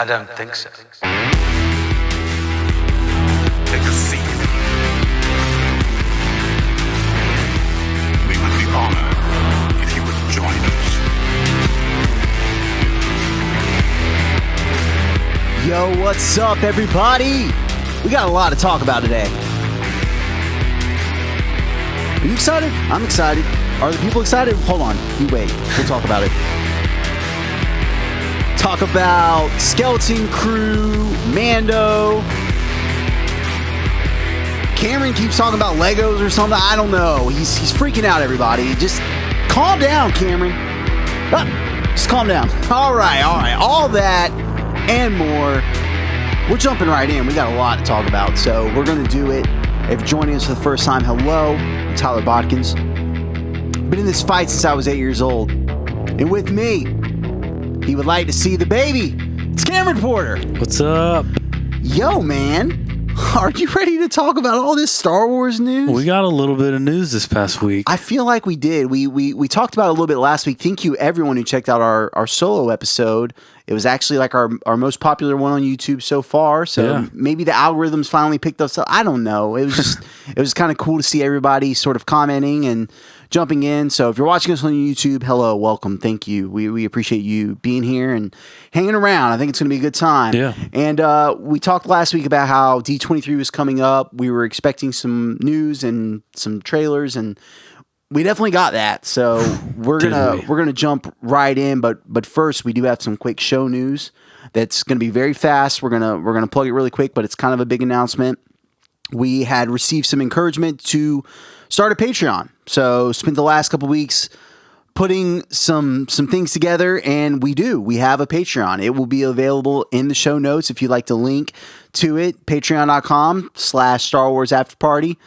don't think so. Take a seat. We would be honored if you would join us. Yo, what's up, everybody? We got a lot to talk about today. Are you excited? I'm excited. Are the people excited? Hold on. You wait. We'll talk about it. Talk about Skeleton Crew, Mando. Cameron keeps talking about Legos or something. I don't know. He's freaking out, everybody. Just calm down, Cameron. Just calm down. All right. All that and more. We're jumping right in. We got a lot to talk about, so we're going to do it. If you're joining us for the first time, hello. I'm Tyler Bodkins. Been in this fight since I was 8 years old. And with me, he would like to see the baby. It's Cameron Porter. What's up? Yo, man. Are you ready to talk about all this Star Wars news? We got a little bit of news this past week. I feel like we did. We talked about it a little bit last week. Thank you, everyone who checked out our solo episode. It was actually like our most popular one on YouTube so far. So maybe the algorithms finally picked us up. I don't know. It was just it was kind of cool to see everybody sort of commenting and jumping in. So if you're watching us on YouTube, hello, welcome, thank you. We appreciate you being here and hanging around. I think it's going to be a good time. Yeah. And we talked last week about how D23 was coming up. We were expecting some news and some trailers, and we definitely got that. So we're gonna jump right in. But first, we do have some quick show news that's gonna be very fast. We're gonna plug it really quick, but it's kind of a big announcement. We had received some encouragement to start a Patreon. So spent the last couple weeks putting some things together, and we have a Patreon. It will be available in the show notes if you'd like to link to it. Patreon.com/starwarsafterparty.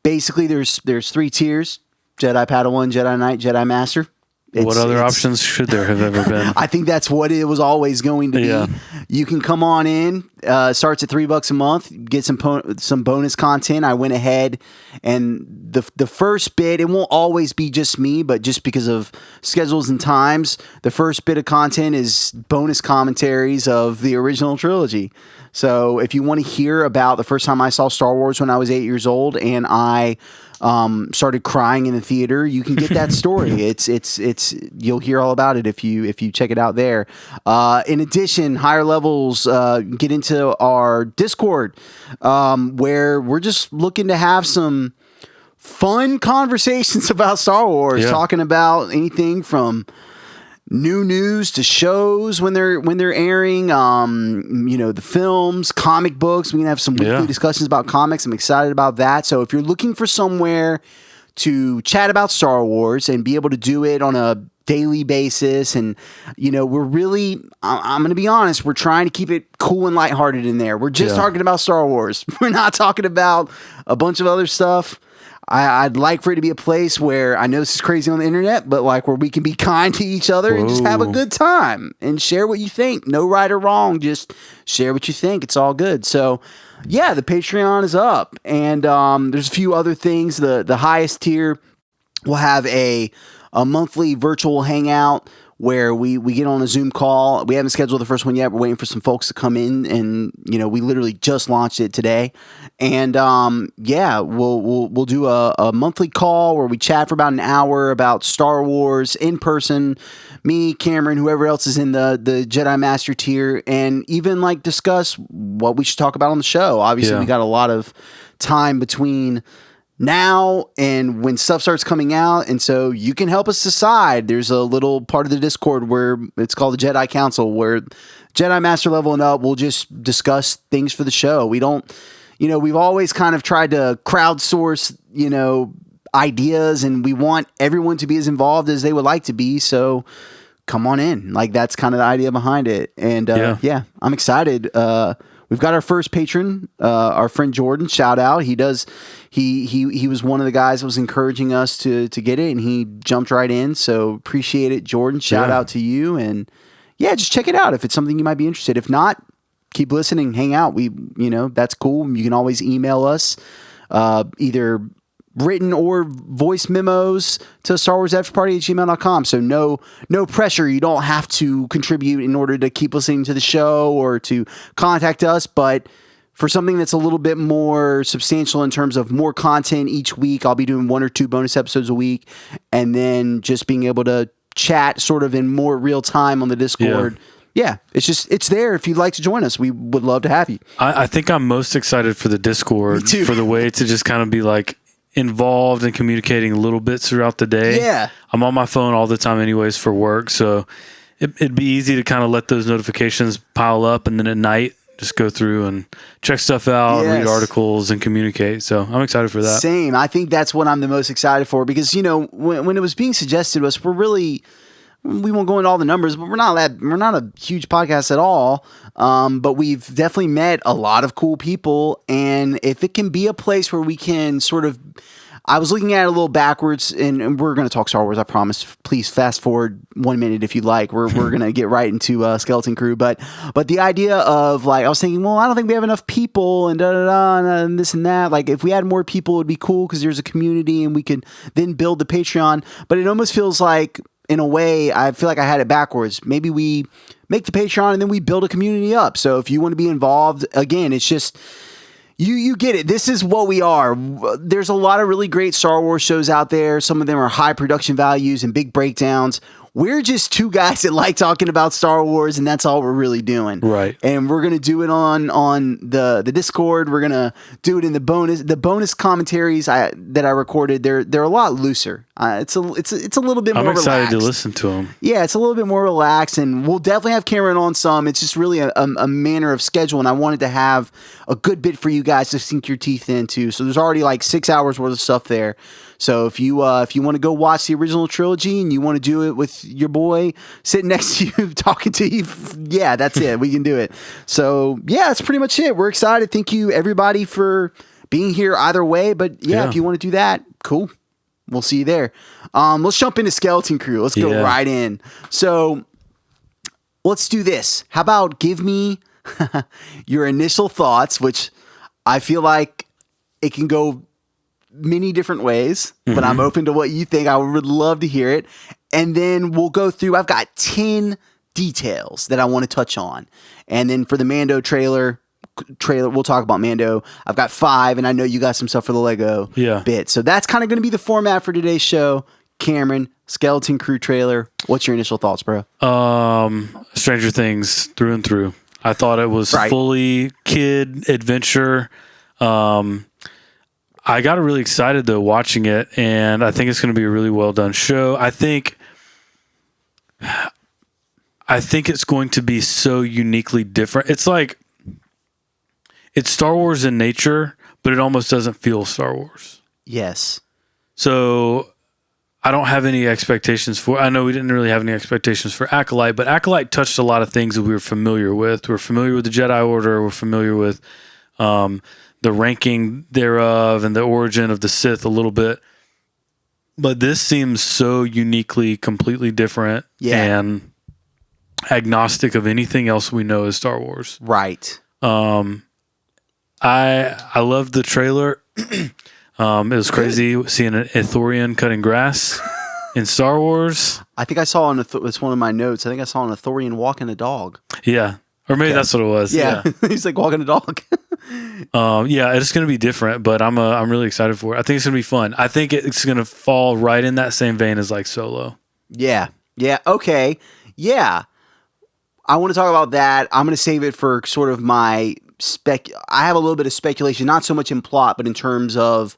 Basically, there's 3 tiers: Jedi Padawan, Jedi Knight, Jedi Master. What other options should there have ever been? I think that's what it was always going to be. Yeah. You can come on in. Starts at $3 a month. Get some bonus content. I went ahead and the first bit. It won't always be just me, but just because of schedules and times, the first bit of content is bonus commentaries of the original trilogy. So if you want to hear about the first time I saw Star Wars when I was 8 years old and I started crying in the theater, you can get that story. It's you'll hear all about it if you check it out there. In addition, higher levels get into our Discord, where we're just looking to have some fun conversations about Star Wars, talking about anything from new news to shows when they're airing, the films, comic books. We can have some weekly discussions about comics. I'm excited about that. So if you're looking for somewhere to chat about Star Wars and be able to do it on a daily basis, and we're really, I'm going to be honest, we're trying to keep it cool and lighthearted in there. We're just talking about Star Wars. We're not talking about a bunch of other stuff. I'd like for it to be a place where, I know this is crazy on the internet, but like where we can be kind to each other and just have a good time and share what you think. No right or wrong, just share what you think. It's all good. So yeah, the Patreon is up, and there's a few other things. The highest tier will have a monthly virtual hangout where we get on a Zoom call. We haven't scheduled the first one yet. We're waiting for some folks to come in, and we literally just launched it today. And we'll do a monthly call where we chat for about an hour about Star Wars in person. Me, Cameron, whoever else is in the Jedi Master tier, and even like discuss what we should talk about on the show. Obviously, we got a lot of time between now and when stuff starts coming out, and so you can help us decide. There's a little part of the Discord where it's called the Jedi Council, where Jedi Master level and up will just discuss things for the show. We don't, we've always kind of tried to crowdsource, ideas, and we want everyone to be as involved as they would like to be. So come on in. Like, that's kind of the idea behind it. And I'm excited. We've got our first patron, our friend Jordan. Shout out. He was one of the guys that was encouraging us to get it, and he jumped right in. So appreciate it, Jordan. Shout out to you. And just check it out if it's something you might be interested. If not, keep listening, hang out. That's cool. You can always email us, either written or voice memos to starwarsafterparty@gmail.com. So no pressure. You don't have to contribute in order to keep listening to the show or to contact us. But for something that's a little bit more substantial in terms of more content each week, I'll be doing 1 or 2 bonus episodes a week. And then just being able to chat sort of in more real time on the Discord. Yeah, it's there. If you'd like to join us, we would love to have you. I think I'm most excited for the Discord, Me too. for the way to just kind of be like involved and communicating little bits throughout the day. Yeah. I'm on my phone all the time anyways for work, so it'd be easy to kind of let those notifications pile up, and then at night just go through and check stuff out, read articles, and communicate. So I'm excited for that. Same. I think that's what I'm the most excited for because, when it was being suggested to us, we won't go into all the numbers, but we're not a huge podcast at all. But we've definitely met a lot of cool people. And if it can be a place where we can sort of, I was looking at it a little backwards, and we're going to talk Star Wars, I promise. Please fast forward 1 minute if you'd like. We're going to get right into Skeleton Crew. But the idea of, like, I was thinking, well, I don't think we have enough people and and this and that. Like, if we had more people, it would be cool because there's a community and we could then build the Patreon. But it almost feels like, in a way, I feel like I had it backwards. Maybe we make the Patreon and then we build a community up. So if you want to be involved, again, it's just... You get it. This is what we are. There's a lot of really great Star Wars shows out there. Some of them are high production values and big breakdowns. We're just two guys that like talking about Star Wars, and that's all we're really doing. Right. And we're gonna do it on the Discord. We're gonna do it in the bonus commentaries that I recorded. They're a lot looser. It's a little bit more relaxed. I'm excited to listen to them. Yeah, it's a little bit more relaxed, and we'll definitely have Cameron on some. It's just really a manner of schedule, and I wanted to have a good bit for you guys to sink your teeth into. So there's already like 6 hours worth of stuff there. So if you want to go watch the original trilogy and you want to do it with your boy sitting next to you talking to you, yeah, that's it. We can do it. So yeah, that's pretty much it. We're excited. Thank you everybody for being here either way. But yeah, if you want to do that, cool. We'll see you there. Let's jump into Skeleton Crew. Let's go right in. So let's do this. How about give me your initial thoughts, which I feel like it can go many different ways, but I'm open to what you think. I would love to hear it. And then we'll go through, I've got 10 details that I want to touch on. And then for the Mando trailer, we'll talk about Mando. I've got 5, and I know you got some stuff for the Lego bit. So that's kind of going to be the format for today's show. Cameron, Skeleton Crew trailer. What's your initial thoughts, bro? Stranger Things through and through. I thought it was fully kid adventure. I got really excited though watching it, and I think it's going to be a really well done show. I think it's going to be so uniquely different. It's like it's Star Wars in nature, but it almost doesn't feel Star Wars. Yes. So I don't have any expectations for. I know we didn't really have any expectations for Acolyte, but Acolyte touched a lot of things that we were familiar with. We're familiar with the Jedi Order. We're familiar with the ranking thereof and the origin of the Sith a little bit. But this seems so uniquely, completely different and agnostic of anything else we know as Star Wars. Right. I loved the trailer. It was crazy seeing an Ithorian cutting grass in Star Wars. I think I saw it's one of my notes. I think I saw an Ithorian walking a dog. Yeah. Or maybe that's what it was. Yeah. He's like walking a dog. It's going to be different, but I'm really excited for it. I think it's going to be fun. I think it's going to fall right in that same vein as like Solo. Yeah. Yeah. Okay. Yeah. I want to talk about that. I'm going to save it for sort of my I have a little bit of speculation, not so much in plot, but in terms of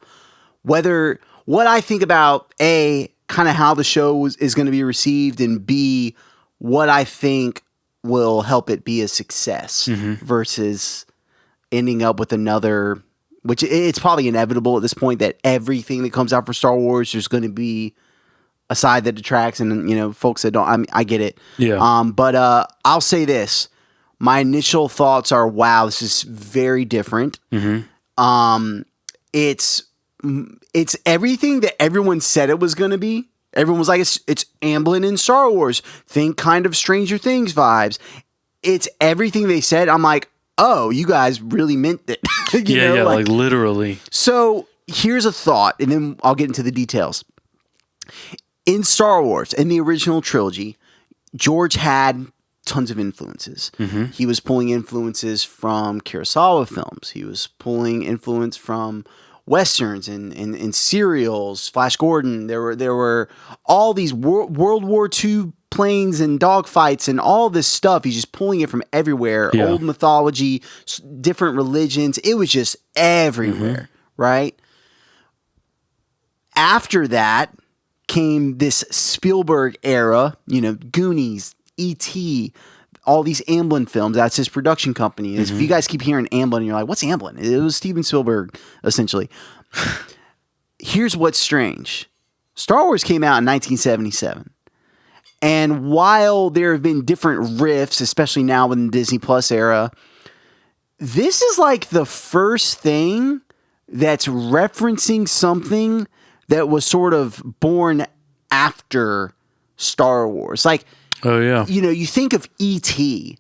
what I think about A, kind of how the show is going to be received, and B, what I think will help it be a success versus ending up with another, which it's probably inevitable at this point that everything that comes out for Star Wars, there's going to be a side that detracts, and folks that don't. I get it. Yeah. But I'll say this: my initial thoughts are, wow, this is very different. It's everything that everyone said it was going to be. Everyone was like, it's Amblin in Star Wars. Think kind of Stranger Things vibes. It's everything they said. I'm like, oh, you guys really meant it. Like literally. So here's a thought, and then I'll get into the details. In Star Wars, in the original trilogy, George had tons of influences. He was pulling influences from Kurosawa films. He was pulling influence from Westerns and serials, Flash Gordon. There were all these World War II planes and dogfights and all this stuff. He's just pulling it from everywhere. Yeah. Old mythology, different religions. It was just everywhere, right? After that came this Spielberg era, Goonies, E.T., all these Amblin films. That's his production company. If you guys keep hearing Amblin, you're like, what's Amblin? It was Steven Spielberg, essentially. Here's what's strange. Star Wars came out in 1977. And while there have been different riffs, especially now in the Disney Plus era, this is like the first thing that's referencing something that was sort of born after Star Wars. Like, Oh yeah. you think of E.T.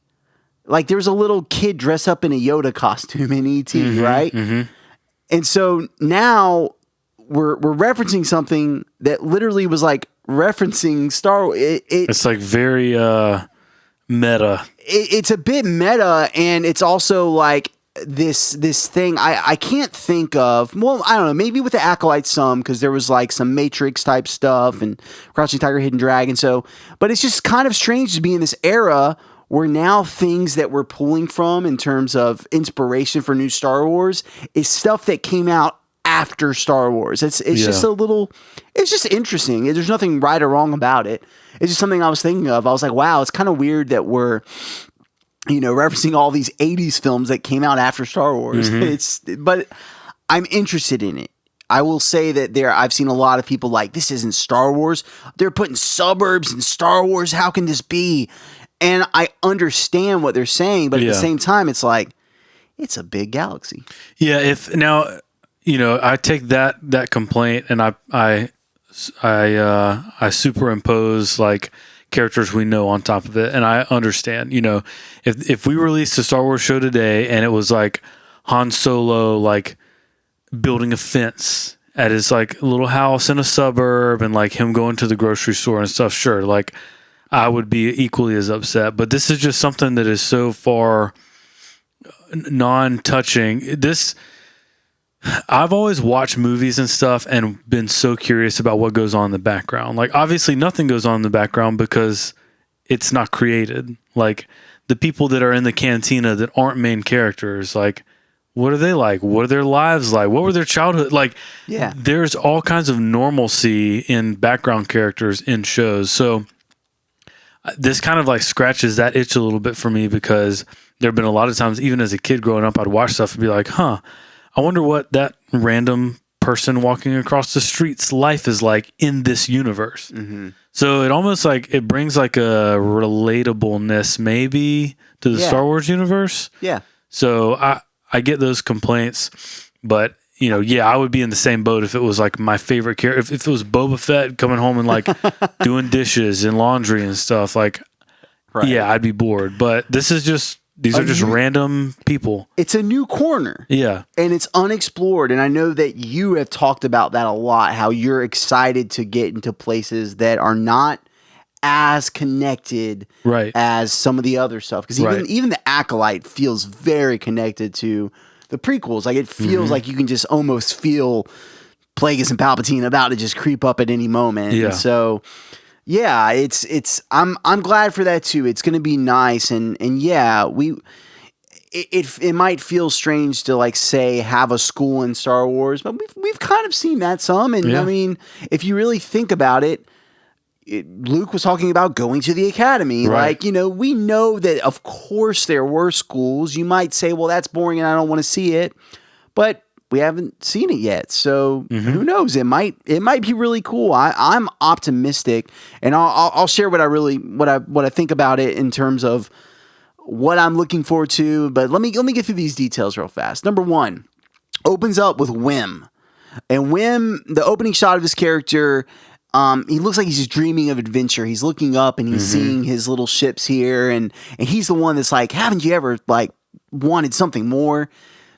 Like there's a little kid dressed up in a Yoda costume in E.T., right? And so now we're referencing something that literally was like referencing Star Wars. It's like very meta. It's a bit meta, and it's also like this thing I can't think of. Well, I don't know, maybe with the Acolyte some, because there was like some Matrix type stuff and Crouching Tiger, Hidden Dragon. So, but it's just kind of strange to be in this era where now things that we're pulling from in terms of inspiration for new Star Wars is stuff that came out after Star Wars. It's just a little, it's just interesting. There's nothing right or wrong about it. It's just something I was thinking of. I was like, wow, it's kind of weird that we're referencing all these 80s films that came out after Star Wars. But I'm interested in it. I will say that I've seen a lot of people like, this isn't Star Wars. They're putting suburbs in Star Wars. How can this be? And I understand what they're saying, but at the same time, it's like, it's a big galaxy. Yeah. If now, I take that complaint and I superimpose like characters we know on top of it, and I understand. If we released a Star Wars show today and it was like Han Solo like building a fence at his like little house in a suburb and like him going to the grocery store and stuff, sure, like I would be equally as upset. But this is just something that is so far non-touching. I've always watched movies and stuff and been so curious about what goes on in the background. Like, obviously nothing goes on in the background because it's not created. Like, the people that are in the cantina that aren't main characters, like, what are they like? What are their lives like? What were their childhood? Like, there's all kinds of normalcy in background characters in shows. So this kind of like scratches that itch a little bit for me, because there have been a lot of times, even as a kid growing up, I'd watch stuff and be like, I wonder what that random person walking across the street's life is like in this universe. So it almost like it brings like a relatableness maybe to the Star Wars universe. Yeah. So I get those complaints, but I would be in the same boat if it was like my favorite character. If it was Boba Fett coming home and like doing dishes and laundry and stuff, like, I'd be bored. But this is just, these are just random people. It's a new corner. Yeah. And it's unexplored. And I know that you have talked about that a lot, how you're excited to get into places that are not as connected as some of the other stuff. Because even the Acolyte feels very connected to the prequels. Like, it feels like you can just almost feel Plagueis and Palpatine about to just creep up at any moment. Yeah. And so... yeah, I'm glad for that too. It's going to be nice, and it might feel strange to like say have a school in Star Wars, but we've kind of seen that some, and I mean, if you really think about it, Luke was talking about going to the academy. Like, we know that of course there were schools. You might say, well, that's boring and I don't want to see it, but we haven't seen it yet, so who knows? It might be really cool. I'm optimistic, and I'll share what I think about it in terms of what I'm looking forward to. But let me get through these details real fast. Number one, opens up with Wim, and Wim, the opening shot of his character, he looks like he's just dreaming of adventure. He's looking up and he's seeing his little ships here, and he's the one that's like, haven't you ever like wanted something more?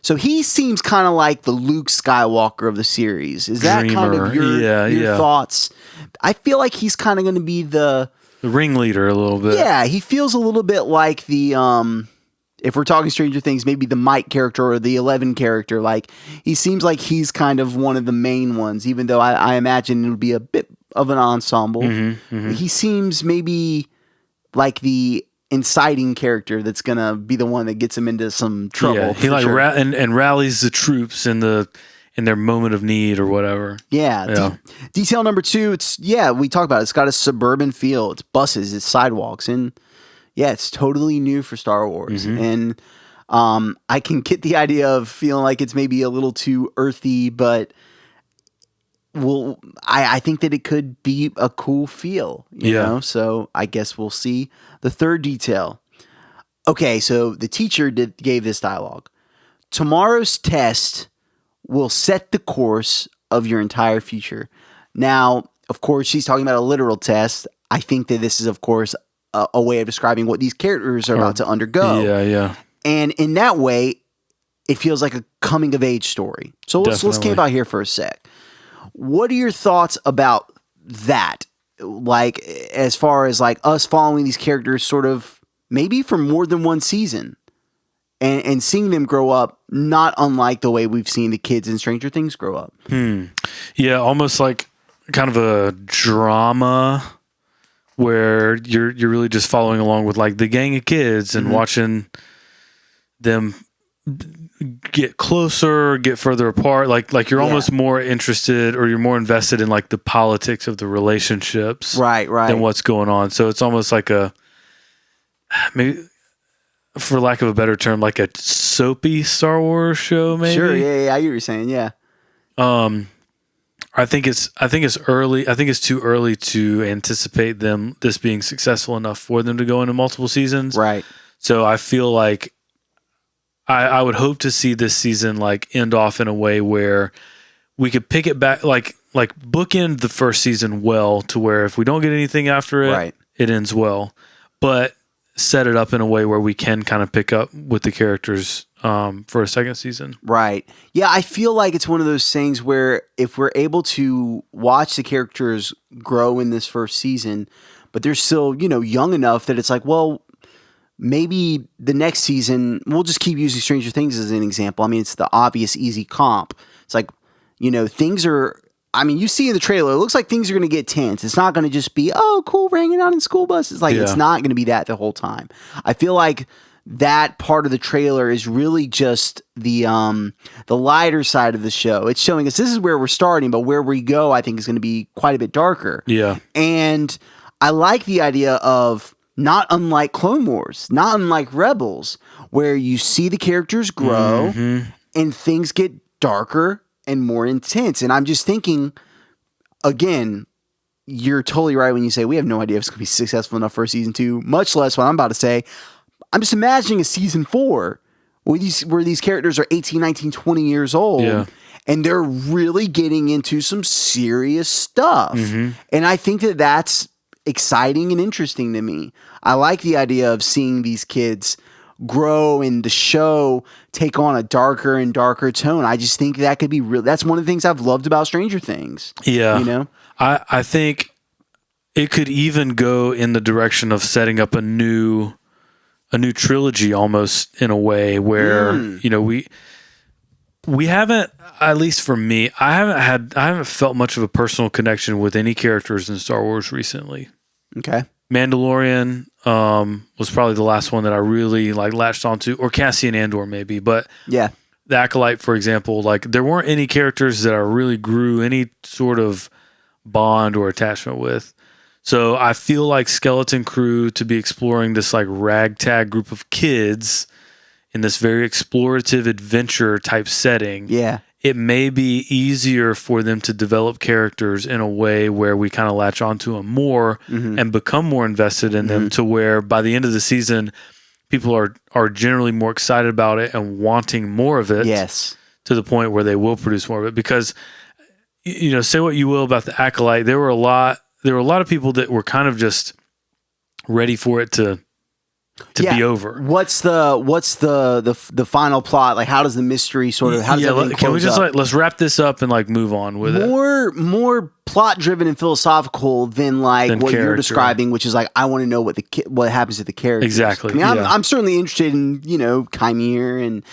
So he seems kind of like the Luke Skywalker of the series. Is that kind of Dreamer. your thoughts? I feel like he's kind of going to be the ringleader a little bit. Yeah, he feels a little bit like the if we're talking Stranger Things, maybe the Mike character or the 11 character. Like, he seems like he's kind of one of the main ones, even though I imagine it'll be a bit of an ensemble. He seems maybe like the inciting character that's gonna be the one that gets him into some trouble. Yeah, he like and rallies the troops in their moment of need or whatever. Yeah. Detail number 2, we talked about it. It's got a suburban feel. It's buses, it's sidewalks, and it's totally new for Star Wars. And I can get the idea of feeling like it's maybe a little too earthy, but I think that it could be a cool feel, you know? So I guess we'll see. The third detail. Okay, so the teacher gave this dialogue. Tomorrow's test will set the course of your entire future. Now, of course, she's talking about a literal test. I think that this is, of course, a way of describing what these characters are about to undergo. Yeah. And in that way, it feels like a coming of age story. So let's camp out here for a sec. What are your thoughts about that? Like, as far as like us following these characters sort of maybe for more than one season and seeing them grow up, not unlike the way we've seen the kids in Stranger Things grow up. Yeah, almost like kind of a drama where you're really just following along with like the gang of kids and watching them get closer, get further apart. Like you're almost more interested or you're more invested in like the politics of the relationships, right, than what's going on. So it's almost like maybe, for lack of a better term, like a soapy Star Wars show. Maybe. Sure. Yeah. I get what you're saying. Yeah. I think it's early. I think it's too early to anticipate this being successful enough for them to go into multiple seasons. Right. So I feel like I would hope to see this season like end off in a way where we could pick it back, like bookend the first season well to where if we don't get anything after it, it ends well, but set it up in a way where we can kind of pick up with the characters for a second season. Right. Yeah, I feel like it's one of those things where if we're able to watch the characters grow in this first season, but they're still, young enough that it's like, well, maybe the next season, we'll just keep using Stranger Things as an example. I mean, it's the obvious, easy comp. It's like, things are, you see in the trailer, it looks like things are going to get tense. It's not going to just be, oh, cool, we're hanging out in school buses. Like, it's not going to be that the whole time. I feel like that part of the trailer is really just the lighter side of the show. It's showing us this is where we're starting, but where we go, I think, is going to be quite a bit darker. Yeah. And I like the idea of, not unlike Clone Wars, not unlike Rebels, where you see the characters grow and things get darker and more intense. And I'm just thinking, again, you're totally right when you say we have no idea if it's going to be successful enough for season 2, much less what I'm about to say. I'm just imagining a season 4 where these characters are 18, 19, 20 years old and they're really getting into some serious stuff. And I think that that's exciting and interesting to me. I like the idea of seeing these kids grow and the show take on a darker and darker tone. I just think that could be real. That's one of the things I've loved about Stranger Things. Yeah. I think it could even go in the direction of setting up a new trilogy almost in a way where, we haven't, at least for me, I haven't felt much of a personal connection with any characters in Star Wars recently. Okay. Mandalorian was probably the last one that I really latched onto, or Cassian Andor maybe, but the Acolyte, for example, there weren't any characters that I really grew any sort of bond or attachment with. So I feel like Skeleton Crew to be exploring this ragtag group of kids in this very explorative adventure type setting. Yeah. It may be easier for them to develop characters in a way where we kind of latch onto them more and become more invested in them to where by the end of the season, people are generally more excited about it and wanting more of it. Yes. To the point where they will produce more of it. Because, say what you will about the Acolyte, there were a lot of people that were kind of just ready for it to to be over. What's the final plot? Like, how does the mystery sort of? How does everything can we close just up? let's wrap this up and move on with it? More plot driven and philosophical than what you're character. describing, which is I want to know what happens to the characters. Exactly. I mean, I'm certainly interested in Chimere and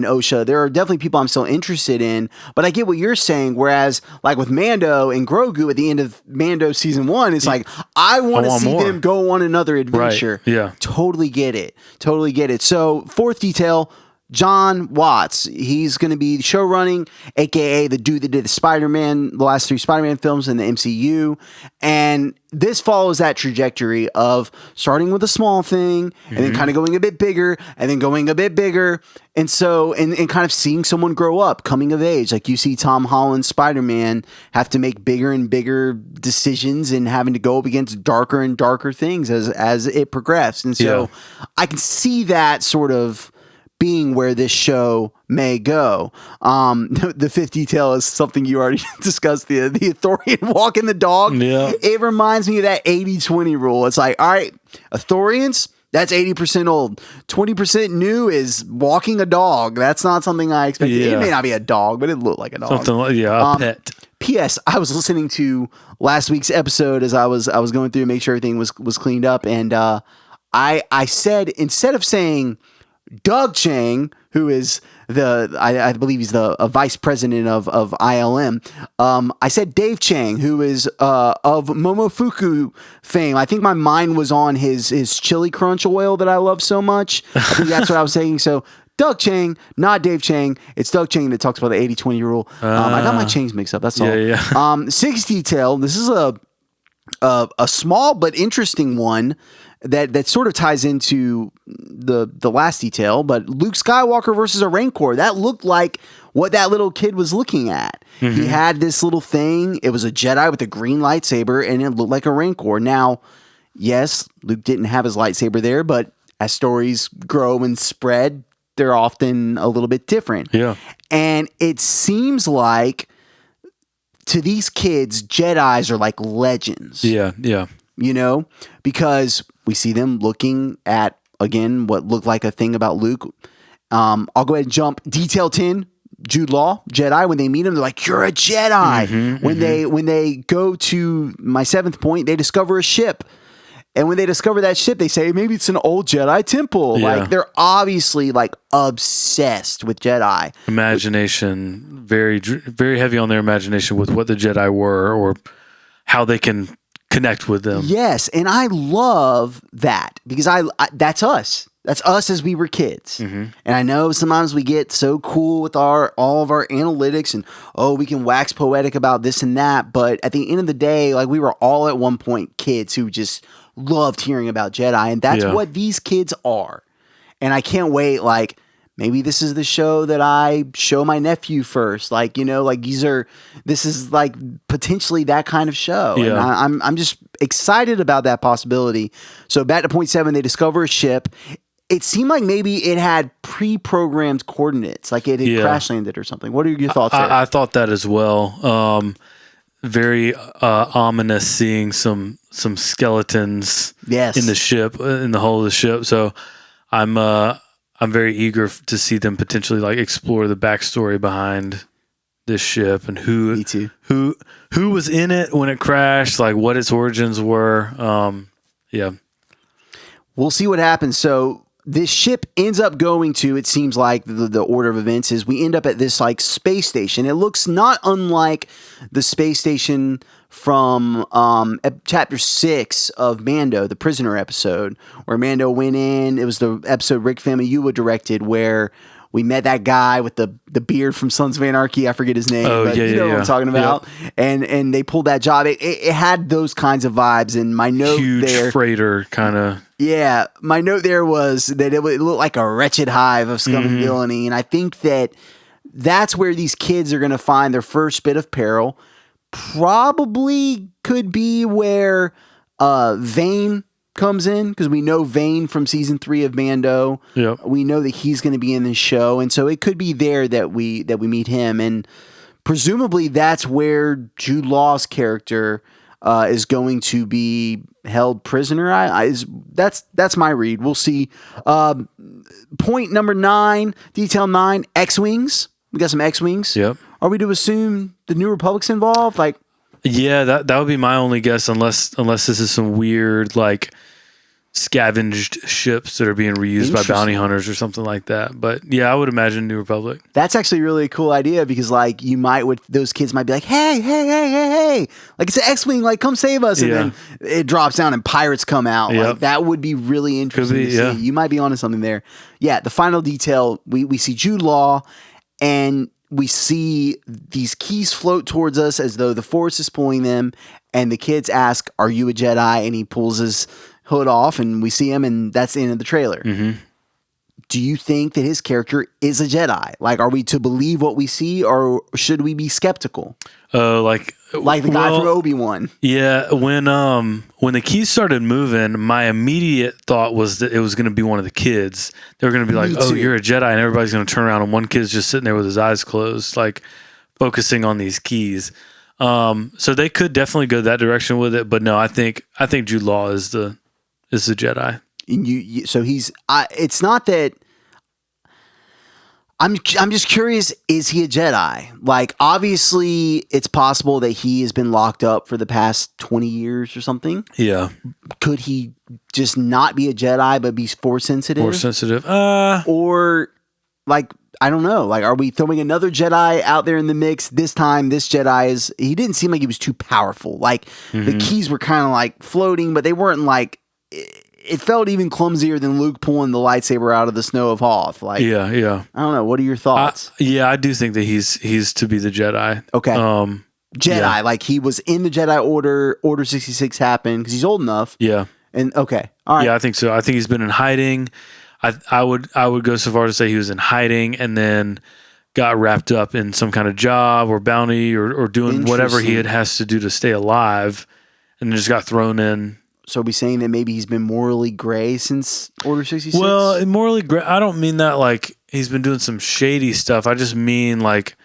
Osha. There are definitely people I'm still interested in, but I get what you're saying. Whereas with Mando and Grogu at the end of Mando season 1, it's I want to see more. them go on another adventure. Right. Yeah. Totally get it. So fourth detail. John Watts, he's going to be show running, aka the dude that did the last 3 Spider-Man films in the MCU, and this follows that trajectory of starting with a small thing and then kind of going a bit bigger and then going a bit bigger, and so and kind of seeing someone grow up, coming of age. Like you see Tom Holland's Spider-Man have to make bigger and bigger decisions and having to go up against darker and darker things as it progressed, and so I can see that sort of being where this show may go. The fifth detail is something you already discussed, the Athorian walking the dog. Yeah. It reminds me of that 80-20 rule. It's all right, Athorians, that's 80% old. 20% new is walking a dog. That's not something I expected. Yeah. It may not be a dog, but it looked like a dog. Something like a pet. P.S. I was listening to last week's episode as I was going through to make sure everything was cleaned up, and I said, instead of saying Doug Chang, who is I believe he's the vice president of ILM. I said Dave Chang, who is of Momofuku fame. I think my mind was on his chili crunch oil that I love so much. I think that's what I was saying. So Doug Chang, not Dave Chang. It's Doug Chang that talks about the 80-20 rule. I got my Changs mixed up. That's all. Yeah. Sixth detail. This is a small but interesting one that sort of ties into the last detail, but Luke Skywalker versus a Rancor, that looked like what that little kid was looking at. He had this little thing. It was a Jedi with a green lightsaber, and it looked like a Rancor. Now, yes, Luke didn't have his lightsaber there, but as stories grow and spread, they're often a little bit different. Yeah. And it seems like to these kids, Jedis are like legends. Yeah. Yeah. Because we see them looking at, again, what looked like a thing about Luke. I'll go ahead and jump. Detail 10, Jude Law, Jedi. When they meet him, they're like, "You're a Jedi." When they go to my 7th point, they discover a ship. And when they discover that ship, they say, maybe it's an old Jedi temple. Yeah. They're obviously obsessed with Jedi. Imagination, very, very heavy on their imagination with what the Jedi were or how they can connect with them. Yes, and I love that because I that's us. That's us as we were kids. And I know sometimes we get so cool with all of our analytics and we can wax poetic about this and that, but at the end of the day, we were all at one point kids who just loved hearing about Jedi, and that's what these kids are. And I can't wait maybe this is the show that I show my nephew first. This is potentially that kind of show. Yeah. And I'm just excited about that possibility. So back to point 7, they discover a ship. It seemed like maybe it had pre-programmed coordinates, like it had crash landed or something. What are your thoughts there? I thought that as well. Very ominous seeing some skeletons in the ship, in the hull of the ship. So I'm very eager to see them potentially explore the backstory behind this ship and who was in it when it crashed, what its origins were. We'll see what happens. So this ship ends up going to, it seems like the order of events is we end up at this space station. It looks not unlike the space station from chapter 6 of Mando, the prisoner episode, where Mando went in. It was the episode Rick Famuyiwa directed where we met that guy with the beard from Sons of Anarchy. I forget his name, but you know what I'm talking about. Yeah. And they pulled that job. It had those kinds of vibes. And my note huge there, freighter kind of. Yeah, my note there was that it looked like a wretched hive of scum and villainy. And I think that's where these kids are going to find their first bit of peril. Probably could be where Vane comes in, because we know Vane from season 3 of Mando. Yep. We know that he's going to be in the show, and so it could be there that we meet him, and presumably that's where Jude Law's character is going to be held prisoner. That's my read. We'll see. Point number 9, detail 9, X-Wings. We got some X-Wings. Yep. Are we to assume the New Republic's involved? Like, yeah, that would be my only guess, unless this is some weird like scavenged ships that are being reused by bounty hunters or something like that. But yeah, I would imagine New Republic. that's actually really a cool idea because like those kids might be like, hey, like it's an X-Wing, like come save us, and then it drops down and pirates come out. Yep. Like that would be really interesting to see. You might be onto something there. Yeah, the final detail, we see Jude Law and we see these keys float towards us as though the Force is pulling them, and the kids ask, "Are you a Jedi?" And he pulls his hood off, and we see him, and that's the end of the trailer. Mm-hmm. Do you think that his character is a Jedi? Like, are we to believe what we see, or should we be skeptical? Like the guy from Obi-Wan. Yeah, when the keys started moving, my immediate thought was that it was going to be one of the kids. They were going to be like, "Oh, you're a Jedi," and everybody's going to turn around, and one kid's just sitting there with his eyes closed, like focusing on these keys. So they could definitely go that direction with it, but no, I think Jude Law is the Jedi. And so he's. It's not that. I'm just curious, is he a Jedi? Like, obviously, it's possible that he has been locked up for the past 20 years or something. Yeah. Could he just not be a Jedi, but be Force sensitive? Force sensitive. Or, like, I don't know. Like, are we throwing another Jedi out there in the mix? This time, this Jedi he didn't seem like he was too powerful. Like, the keys were kind of like floating, but they weren't like... It felt even clumsier than Luke pulling the lightsaber out of the snow of Hoth. Like, yeah. I don't know. What are your thoughts? I do think that he's to be the Jedi. Okay. Jedi, like he was in the Jedi Order. Order 66 happened because he's old enough. Yeah. And okay, all right. Yeah, I think so. I think he's been in hiding. I would go so far as to say he was in hiding and then got wrapped up in some kind of job or bounty or doing whatever he has to do to stay alive, and then just got thrown in. So are we saying that maybe he's been morally gray since Order 66? Well, morally gray, I don't mean that like he's been doing some shady stuff. I just mean like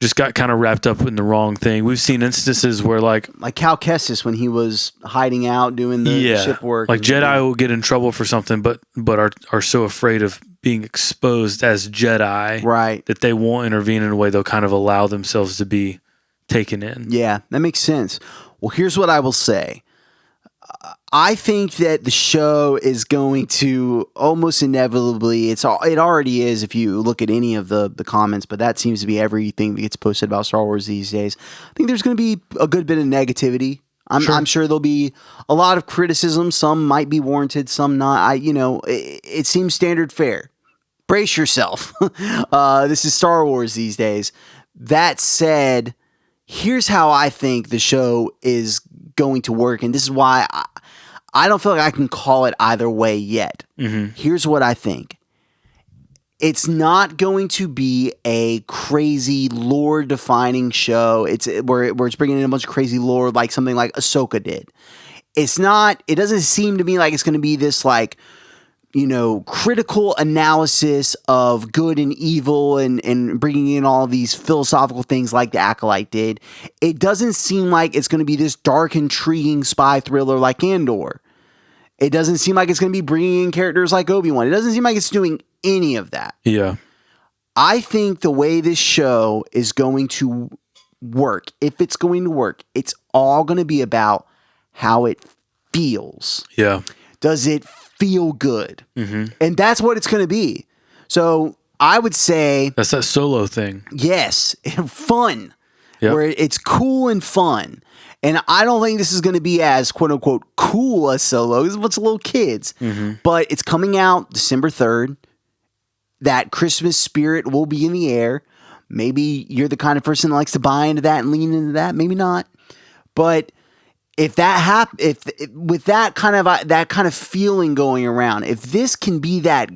just got kind of wrapped up in the wrong thing. We've seen instances where like Cal Kestis when he was hiding out doing the ship work. Like Jedi will get in trouble for something, but are so afraid of being exposed as Jedi, right, that they won't intervene in a way. They'll kind of allow themselves to be taken in. Yeah, that makes sense. Well, here's what I will say. I think that the show is going to almost inevitably, it already is if you look at any of the comments, but that seems to be everything that gets posted about Star Wars these days. I think there's going to be a good bit of negativity. I'm sure there'll be a lot of criticism. Some might be warranted, some not. It seems standard fare. Brace yourself. This is Star Wars these days. That said, here's how I think the show is going to work, and this is why I don't feel like I can call it either way yet. Mm-hmm. Here's what I think. It's not going to be a crazy lore-defining show. It's where it's bringing in a bunch of crazy lore, like something like Ahsoka did. It's not. It doesn't seem to me like it's going to be this like, critical analysis of good and evil and bringing in all these philosophical things like The Acolyte did. It doesn't seem like it's going to be this dark, intriguing spy thriller like Andor. It doesn't seem like it's going to be bringing in characters like Obi-Wan. It doesn't seem like it's doing any of that. Yeah. I think the way this show is going to work, if it's going to work, it's all going to be about how it feels. Yeah. Does it feel good? Mm-hmm. And that's what it's going to be. So I would say... That's that Solo thing. Yes. Fun. Yep. Where it's cool and fun. And I don't think this is going to be as quote-unquote cool as Solo. It's a bunch of little kids. Mm-hmm. But it's coming out December 3rd. That Christmas spirit will be in the air. Maybe you're the kind of person that likes to buy into that and lean into that. Maybe not. But... if that with that kind of feeling going around, if this can be that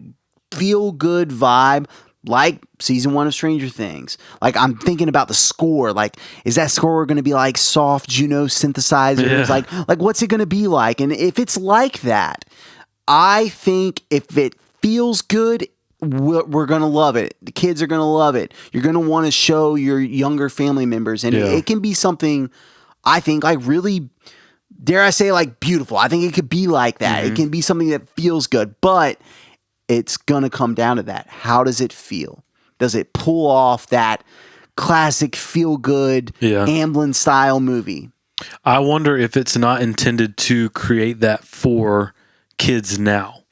feel good vibe like season 1 of Stranger Things, like I'm thinking about the score, like is that score going to be like soft Juno synthesizers, like what's it going to be like? And if it's like that, I think if it feels good, we're going to love it. The kids are going to love it. You're going to want to show your younger family members, and it can be something I think, like, really, dare I say, like, beautiful. I think it could be like that. It can be something that feels good, but it's going to come down to that. How does it feel? Does it pull off that classic feel-good Amblin style movie? I wonder if it's not intended to create that for kids now.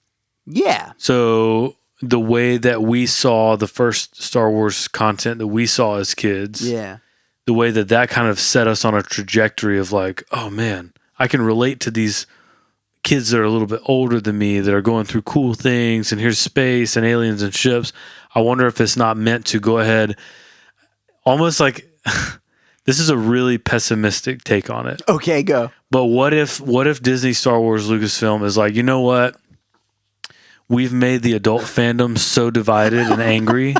Yeah. So the way that we saw the first Star Wars content that we saw as kids, the way that kind of set us on a trajectory of like, oh man, I can relate to these kids that are a little bit older than me that are going through cool things, and here's space and aliens and ships. I wonder if it's not meant to go ahead, almost like this is a really pessimistic take on it. Okay, go. But what if Disney, Star Wars, Lucasfilm is like, you know what? We've made the adult fandom so divided and angry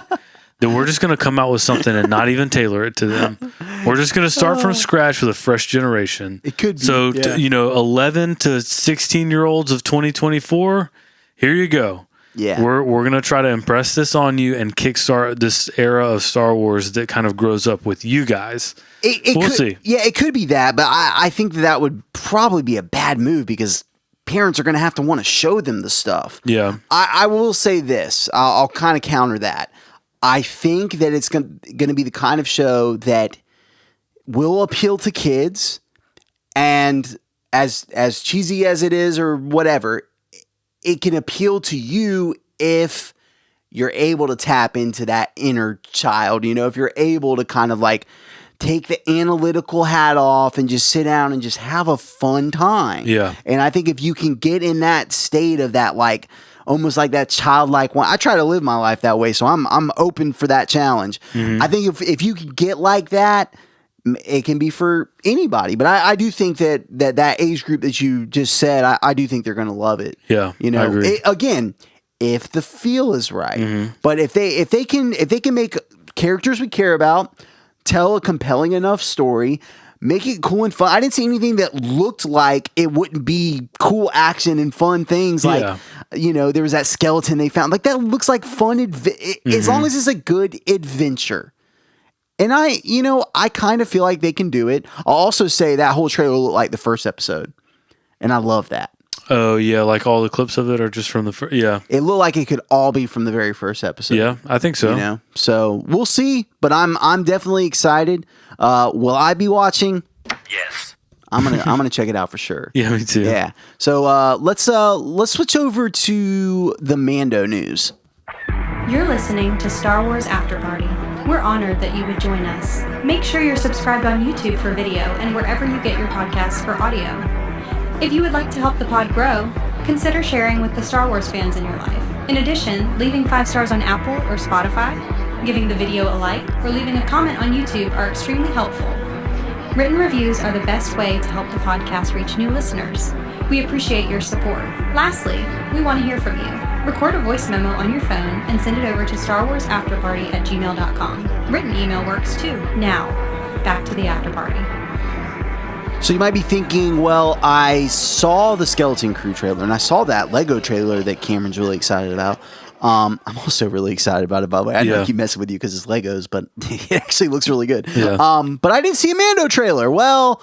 that we're just going to come out with something and not even tailor it to them. We're just going to start from scratch with a fresh generation. It could be. So, 11 to 16-year-olds of 2024, here you go. Yeah. We're going to try to impress this on you and kickstart this era of Star Wars that kind of grows up with you guys. We'll see. Yeah, it could be that, but I think that would probably be a bad move because parents are going to have to want to show them the stuff. Yeah. I will say this. I'll kind of counter that. I think that it's going to be the kind of show that will appeal to kids, and as cheesy as it is or whatever, it can appeal to you if you're able to tap into that inner child, if you're able to kind of like take the analytical hat off and just sit down and just have a fun time. Yeah. And I think if you can get in that state of that, like almost like that childlike one, I try to live my life that way. So I'm open for that challenge. I think if you can get like that, it can be for anybody, but I do think that age group that you just said, I do think they're going to love it. Yeah, I agree. Again, if the feel is right, but if they can make characters we care about, tell a compelling enough story, make it cool and fun. I didn't see anything that looked like it wouldn't be cool action and fun things. Like, there was that skeleton they found. Like that looks like fun. As long as it's a good adventure. And I kind of feel like they can do it. I'll also say that whole trailer looked like the first episode. And I love that. Oh, yeah. Like all the clips of it are just from the first. Yeah. It looked like it could all be from the very first episode. Yeah, I think so. So we'll see. But I'm definitely excited. Will I be watching? Yes. I'm gonna check it out for sure. Yeah, me too. Yeah. So let's switch over to the Mando news. You're listening to Star Wars After Party. We're honored that you would join us. Make sure you're subscribed on YouTube for video and wherever you get your podcasts for audio. If you would like to help the pod grow, consider sharing with the Star Wars fans in your life. In addition, leaving 5 stars on Apple or Spotify, giving the video a like, or leaving a comment on YouTube are extremely helpful. Written reviews are the best way to help the podcast reach new listeners. We appreciate your support. Lastly, we want to hear from you. Record a voice memo on your phone and send it over to starwarsafterparty@gmail.com. Written email works too. Now, back to the after party. So you might be thinking, well, I saw the Skeleton Crew trailer and I saw that Lego trailer that Cameron's really excited about. I'm also really excited about it, by the way. I know I keep messing with you because it's Legos, but it actually looks really good. Yeah. But I didn't see a Mando trailer. Well,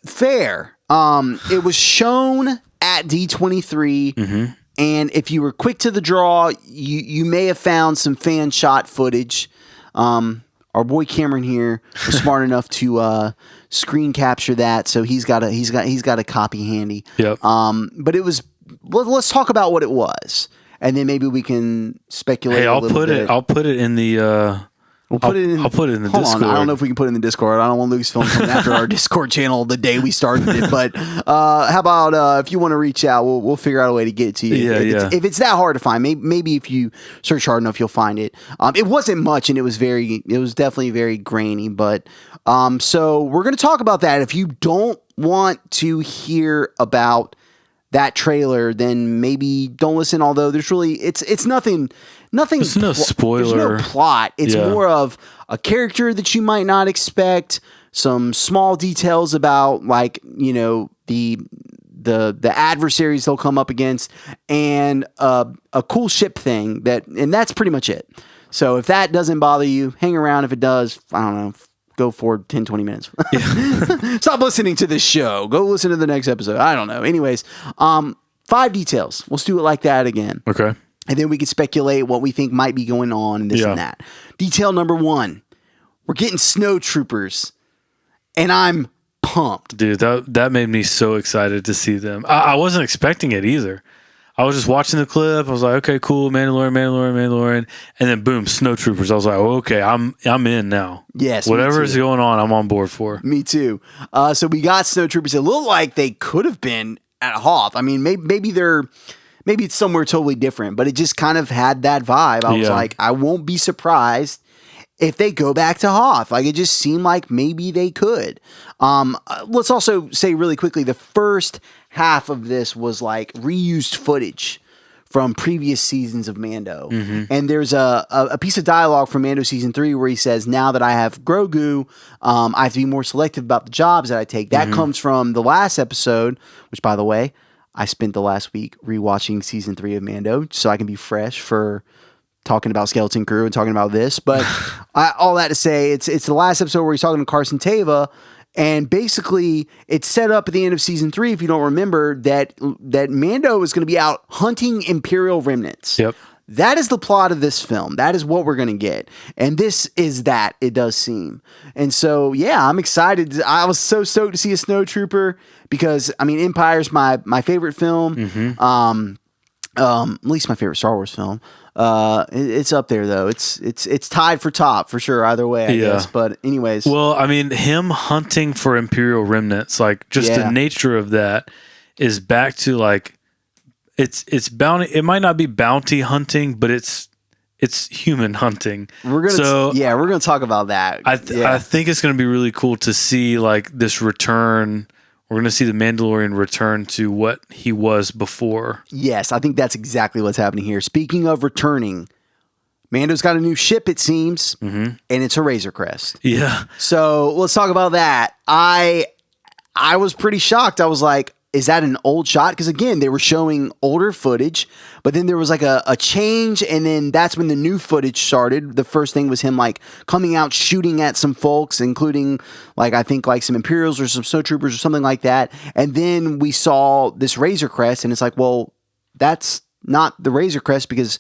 fair. It was shown at D23. And if you were quick to the draw, you may have found some fan shot footage. Our boy Cameron here was smart enough to screen capture that, so he's got a copy handy. Yep. But it was. Let's talk about what it was, and then maybe we can speculate. Hey, I'll put it in the. I'll put it in the Discord. I don't know if we can put it in the Discord. I don't want Lucasfilm coming after our Discord channel the day we started it. But how about if you want to reach out, we'll figure out a way to get it to you. If it's that hard to find, maybe if you search hard enough, you'll find it. It wasn't much, and it was definitely very grainy. But so we're going to talk about that. If you don't want to hear about that trailer, then maybe don't listen. Although there's really it's nothing. There's no spoiler. There's no plot. It's more of a character that you might not expect. Some small details about the adversaries they'll come up against, and a cool ship thing and that's pretty much it. So if that doesn't bother you, hang around. If it does, I don't know, go forward 10, 20 minutes. Stop listening to this show. Go listen to the next episode. I don't know. Anyways, 5 details. Let's do it like that again. Okay. And then we can speculate what we think might be going on and this and that. Detail number 1. We're getting snow troopers. And I'm pumped. Dude, that made me so excited to see them. I wasn't expecting it either. I was just watching the clip. I was like, okay, cool, Mandalorian. And then boom, snow troopers. I was like, okay, I'm in now. Yes. Whatever is going on, I'm on board for. Me too. So we got snow troopers. It looked like they could have been at Hoth. I mean, maybe it's somewhere totally different, but it just kind of had that vibe. I was like, I won't be surprised if they go back to Hoth. Like, it just seemed like maybe they could. Let's also say really quickly, the first half of this was like reused footage from previous seasons of Mando. And there's a piece of dialogue from Mando season 3 where he says, now that I have Grogu, I have to be more selective about the jobs that I take. That comes from the last episode, which, by the way, I spent the last week rewatching season 3 of Mando so I can be fresh for talking about Skeleton Crew and talking about this. But all that to say, it's the last episode where he's talking to Carson Teva. And basically, it's set up at the end of season 3, if you don't remember, that Mando is going to be out hunting Imperial remnants. Yep. That is the plot of this film. That is what we're going to get. And this is that, it does seem. And so, yeah, I'm excited. I was so stoked to see a Snow Trooper because, I mean, Empire's my favorite film. At least my favorite Star Wars film. It's up there though. It's tied for top for sure. Either way, I guess. But anyways, well, I mean, him hunting for Imperial remnants, like just the nature of that is back to like it's bounty. It might not be bounty hunting, but it's human hunting. We're gonna talk about that. I think it's gonna be really cool to see like this return. We're going to see the Mandalorian return to what he was before. Yes, I think that's exactly what's happening here. Speaking of returning, Mando's got a new ship, it seems, and it's a Razor Crest. Yeah. So let's talk about that. I was pretty shocked. I was like, is that an old shot? Because again, they were showing older footage, but then there was like a change, and then that's when the new footage started. The first thing was him like coming out shooting at some folks, including like I think like some Imperials or some Snow Troopers or something like that. And then we saw this Razor Crest, and it's like, well, that's not the Razor Crest because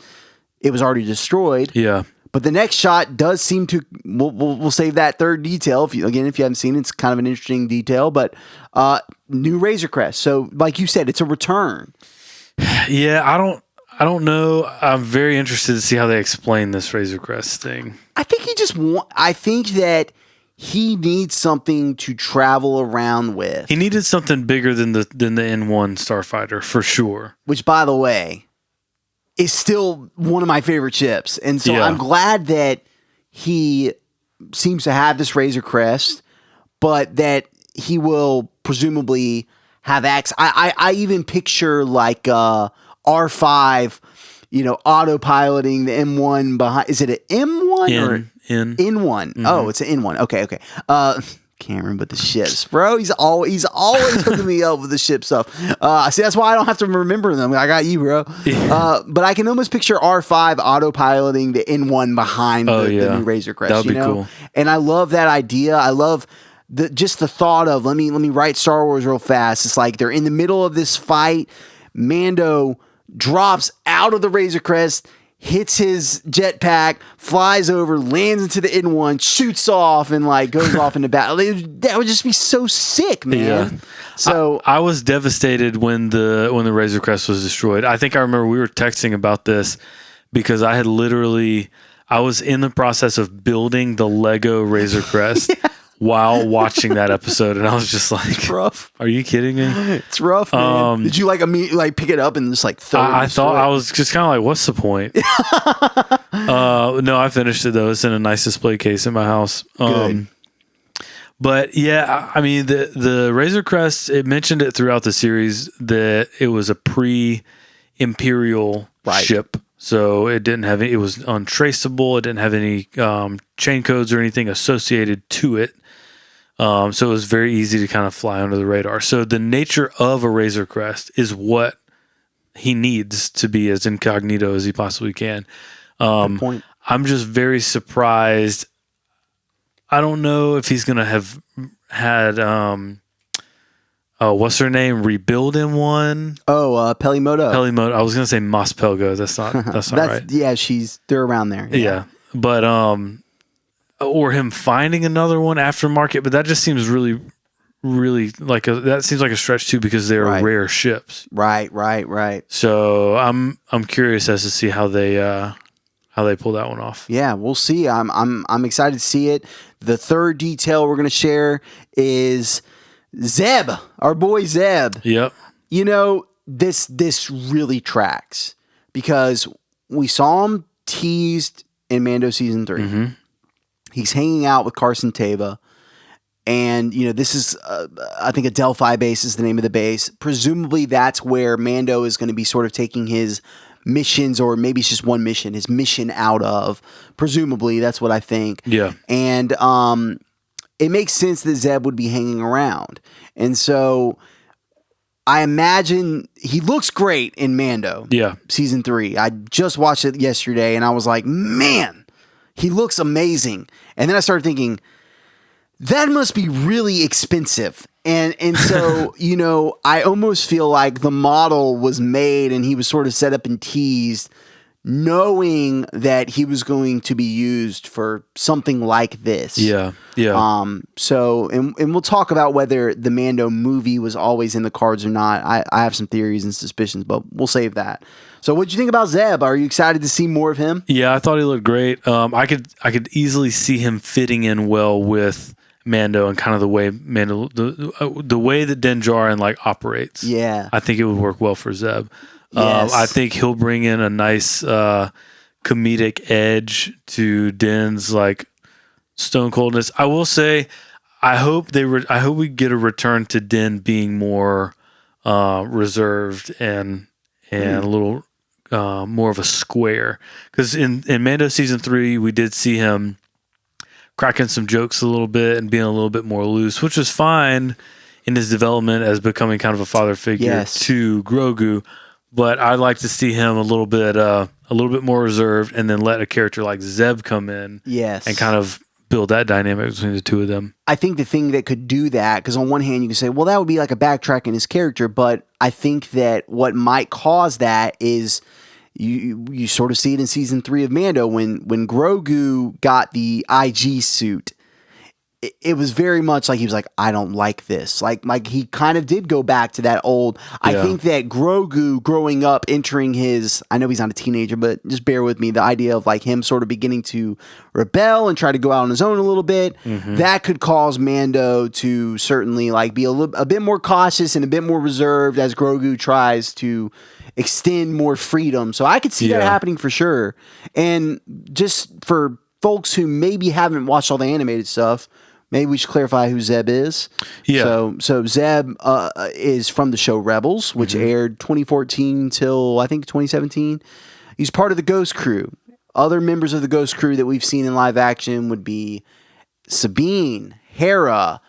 it was already destroyed. Yeah. But the next shot does seem to. We'll save that third detail. If you haven't seen it, it's kind of an interesting detail. But new Razor Crest. So, like you said, it's a return. Yeah, I don't know. I'm very interested to see how they explain this Razor Crest thing. I think I think that he needs something to travel around with. He needed something bigger than the N1 Starfighter for sure. Which, by the way, is still one of my favorite ships. And so I'm glad that he seems to have this Razor Crest, but that he will presumably have access. I even picture like R5, autopiloting the M1 behind. Is it an M1 or N1? N1. Oh, it's an N1. Okay. Can't remember the ships, bro. He's always hooking me up with the ship stuff. See, that's why I don't have to remember them. I got you, bro. Yeah. But I can almost picture R5 autopiloting the N1 behind the new Razor Crest. That would be cool. And I love that idea. I love the thought of let me write Star Wars real fast. It's like they're in the middle of this fight. Mando drops out of the Razor Crest, hits his jetpack, flies over, lands into the N1, shoots off, and like goes off into battle. That would just be so sick, man. Yeah. So I was devastated when the Razor Crest was destroyed. I think I remember we were texting about this because I was in the process of building the Lego Razor Crest. While watching that episode, and I was just like, it's rough. Are you kidding me? It's rough, man. Did you like immediately pick it up and just like throw it? I thought I was just kind of like, what's the point? No, I finished it though. It's in a nice display case in my house. Good. But yeah, I mean the Razor Crest, it mentioned it throughout the series that it was a pre-Imperial ship. So it didn't have it was untraceable. It didn't have any chain codes or anything associated to it. So it was very easy to kind of fly under the radar. So the nature of a Razor Crest is what he needs to be as incognito as he possibly can. Good point. I'm just very surprised. I don't know if he's gonna have had what's her name rebuild in one. Pelimoto. Pelimoto. I was gonna say Mos Pelgo. That's not right. Yeah, they're around there. Yeah. But or him finding another one aftermarket, but that just seems really that seems like a stretch too, because they're rare ships. Right. So I'm curious as to see how they pull that one off. Yeah, we'll see. I'm excited to see it. The third detail we're going to share is Zeb, our boy Zeb. Yep. You know, this really tracks because we saw him teased in Mando season 3. Mm-hmm. He's hanging out with Carson Teva. And, you know, this is, I think, a Delphi base is the name of the base. Presumably that's where Mando is going to be sort of taking his missions, or maybe it's just one mission, his mission out of. Presumably, that's what I think. Yeah. And it makes sense that Zeb would be hanging around. And so I imagine he looks great in Mando. Yeah. Season 3. I just watched it yesterday, and I was like, man, he looks amazing. And then I started thinking, that must be really expensive. And so, you know, I almost feel like the model was made and he was sort of set up and teased, knowing that he was going to be used for something like this. Yeah. So, and we'll talk about whether the Mando movie was always in the cards or not. I have some theories and suspicions, but we'll save that. So what'd you think about Zeb? Are you excited to see more of him? Yeah, I thought he looked great. I could easily see him fitting in well with Mando and kind of the way Mando, the way that Din Djarin like operates. Yeah, I think it would work well for Zeb. Yes. I think he'll bring in a nice comedic edge to Din's like stone coldness. I will say, I hope we get a return to Din being more reserved and a little more of a square. Because in Mando season 3, we did see him cracking some jokes a little bit and being a little bit more loose, which was fine in his development as becoming kind of a father figure to Grogu. But I'd like to see him a little bit more reserved, and then let a character like Zeb come in, and kind of build that dynamic between the two of them. I think the thing that could do that, because on one hand you can say, well, that would be like a backtrack in his character, but I think that what might cause that is you sort of see it in season 3 of Mando when Grogu got the IG suit. It was very much like he was like, I don't like this. Like he kind of did go back to that old. I think that Grogu growing up, entering his, I know he's not a teenager, but just bear with me. The idea of like him sort of beginning to rebel and try to go out on his own a little bit, that could cause Mando to certainly like be a bit more cautious and a bit more reserved as Grogu tries to extend more freedom. So I could see that happening for sure. And just for folks who maybe haven't watched all the animated stuff, maybe we should clarify who Zeb is. Yeah. So Zeb is from the show Rebels, which aired 2014 till I think 2017. He's part of the Ghost Crew. Other members of the Ghost Crew that we've seen in live action would be Sabine, Hera,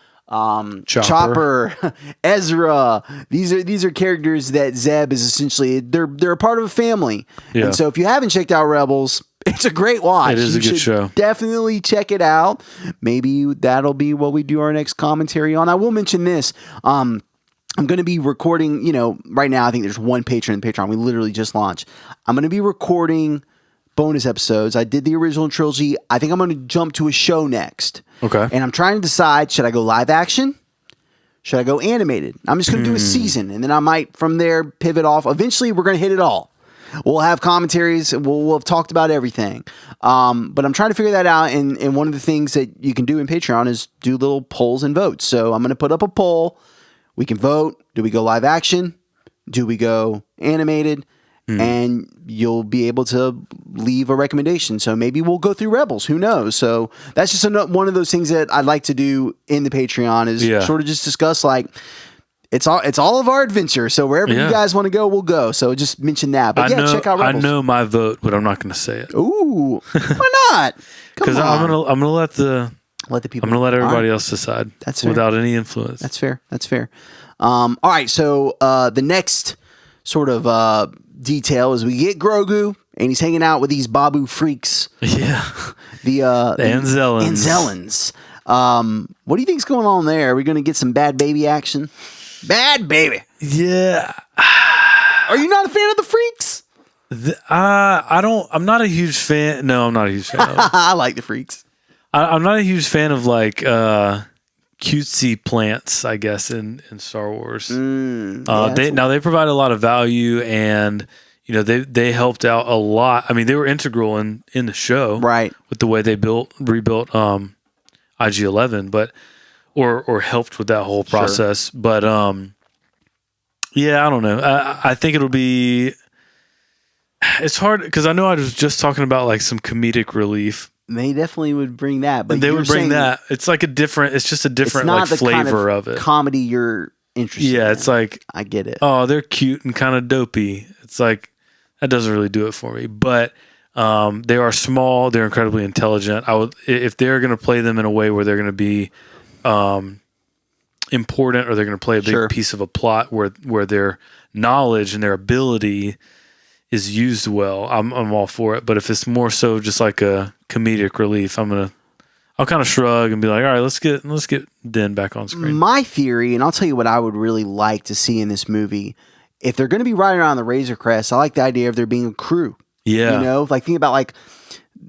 Chopper, Ezra. These are characters that Zeb is essentially they're a part of a family. Yeah. And so if you haven't checked out Rebels, it's a great watch. It is a good show. Definitely check it out. Maybe that'll be what we do our next commentary on. I will mention this. I'm going to be recording, right now I think there's one patron in Patreon. We literally just launched. I'm going to be recording bonus episodes. I did the original trilogy. I think I'm going to jump to a show next. Okay. And I'm trying to decide, should I go live action? Should I go animated? I'm just going to do a season, and then I might from there pivot off. Eventually, we're going to hit it all. We'll have commentaries. We'll have talked about everything. But I'm trying to figure that out. And one of the things that you can do in Patreon is do little polls and votes. So I'm going to put up a poll. We can vote. Do we go live action? Do we go animated? And you'll be able to leave a recommendation. So maybe we'll go through Rebels. Who knows? So that's just one of those things that I'd like to do in the Patreon is sort of just discuss like, it's all of our adventure. So wherever you guys want to go, we'll go. So just mention that. But check out Rebels. I know my vote, but I'm not going to say it. Ooh, why not? Because I'm gonna let the people. I'm gonna let everybody else decide. That's fair. Without any influence. That's fair. All right. So the next sort of detail is we get Grogu and he's hanging out with these Babu freaks. Yeah. The Anzellans. Anzellans. What do you think's going on there? Are we going to get some bad baby action? Bad baby. Yeah. Are you not a fan of the Freaks? I'm not a huge fan. No, I'm not a huge fan of them. I like the Freaks. I'm not a huge fan of like cutesy plants, I guess, in Star Wars. They provide a lot of value, and they helped out a lot. I mean, they were integral in the show, right? With the way they rebuilt IG-11, but or helped with that whole process. Sure. But yeah, I don't know. I think it'll be. It's hard because I know I was just talking about like some comedic relief. They definitely would bring that, but they would bring that. It's like it's just a different like flavor of it. Comedy you're interested in. Yeah, it's like I get it. Oh, they're cute and kind of dopey. It's like that doesn't really do it for me. But they are small. They're incredibly intelligent. If they're going to play them in a way where they're going to be important, or they're going to play a big piece of a plot where their knowledge and their ability is used well, I'm all for it. But if it's more so just like a comedic relief, I'll kind of shrug and be like, all right, let's get Den back on screen. My theory, and I'll tell you what I would really like to see in this movie, if they're going to be riding around the Razor Crest, I like the idea of there being a crew. Yeah. Like think about like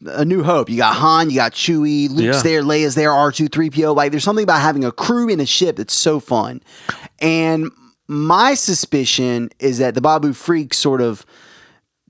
A New Hope. You got Han, you got Chewie, Luke's there, Leia's there, R2, 3PO. Like there's something about having a crew in a ship that's so fun. And my suspicion is that the Babu Freaks sort of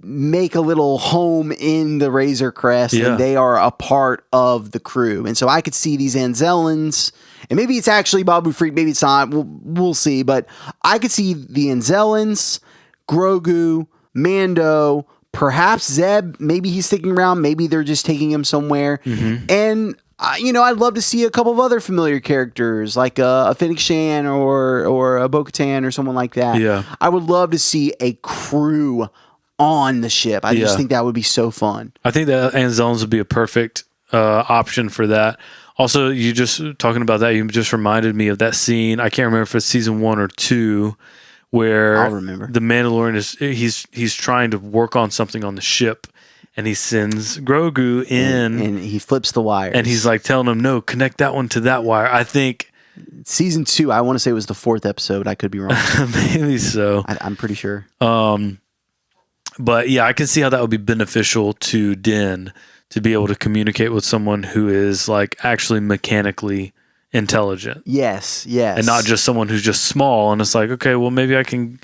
make a little home in the Razor Crest, and they are a part of the crew. And so I could see these Anzellans, and maybe it's actually Babu Freak, maybe it's not, we'll see, but I could see the Anzellans, Grogu, Mando, perhaps Zeb, maybe he's sticking around, maybe they're just taking him somewhere. Mm-hmm. And I'd love to see a couple of other familiar characters like a Fennec Shan or a Bo-Katan or someone like that. Yeah. I would love to see a crew on the ship. I just think that would be so fun. I think that Anzellans would be a perfect option for that. Also, you just talking about that, you just reminded me of that scene. I can't remember if it's season 1 or 2, where I'll remember. The Mandalorian he's trying to work on something on the ship, and he sends Grogu in, and he flips the wire, and he's like telling him, "No, connect that one to that wire." I think season 2. I want to say it was the 4th episode. I could be wrong. Maybe so. I'm pretty sure. But yeah, I can see how that would be beneficial to Din to be able to communicate with someone who is like actually mechanically intelligent. Yes, yes. And not just someone who's just small, and it's like, okay, well maybe I can,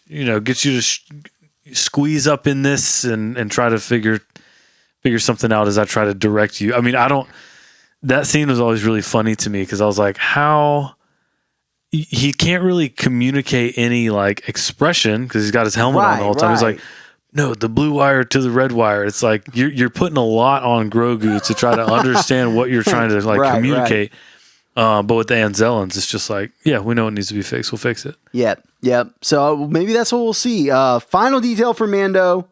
get you to squeeze up in this and try to figure something out as I try to direct you. I mean, that scene was always really funny to me because I was like, how he can't really communicate any like expression because he's got his helmet on the whole time. He's like, no, the blue wire to the red wire. It's like you're putting a lot on Grogu to try to understand what you're trying to communicate. Right. But with the Anzellans, it's just like, yeah, we know it needs to be fixed. We'll fix it. Yep. So maybe that's what we'll see. Final detail for Mando.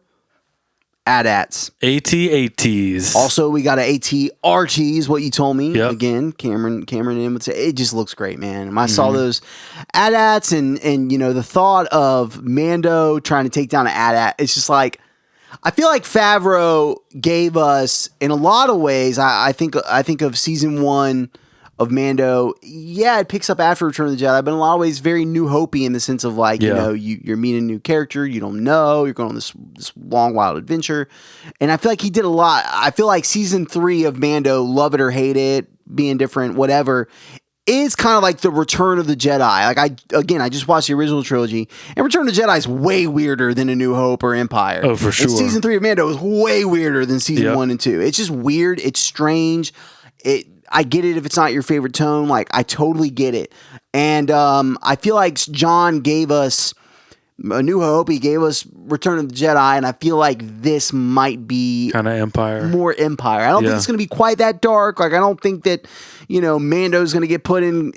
AT-ATs. AT-ATs. Also, we got an AT-RTs, what you told me. Yep. Again, Cameron in would say, it just looks great, man. And I saw those AT-ATs and the thought of Mando trying to take down an AT-AT, it's just like, I feel like Favreau gave us, in a lot of ways, I think of season 1 of Mando. Yeah, it picks up after Return of the Jedi, but in a lot of ways, very New Hope-y in the sense of like, you're meeting a new character, you don't know, you're going on this long, wild adventure. And I feel like he did a lot. I feel like season 3 of Mando, love it or hate it, being different, whatever, is kind of like the Return of the Jedi. Like I just watched the original trilogy, and Return of the Jedi is way weirder than A New Hope or Empire. Oh, for sure. And season 3 of Mando is way weirder than season 1 and 2. It's just weird. It's strange. I get it if it's not your favorite tone. Like, I totally get it. And I feel like John gave us A New Hope. He gave us Return of the Jedi. And I feel like this might be kind of Empire. More Empire. I don't think it's going to be quite that dark. Like, I don't think that, Mando's going to get put in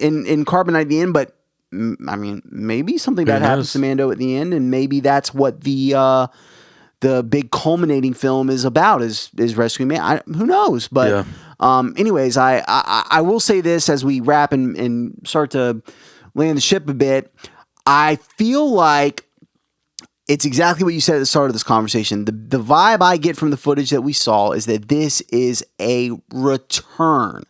carbonite at the end. But, I mean, maybe something bad happens to Mando at the end. And maybe that's what the big culminating film is about, is rescuing man. Who knows? But anyways, I will say this as we wrap and start to land the ship a bit. I feel like it's exactly what you said at the start of this conversation. The vibe I get from the footage that we saw is that this is a return.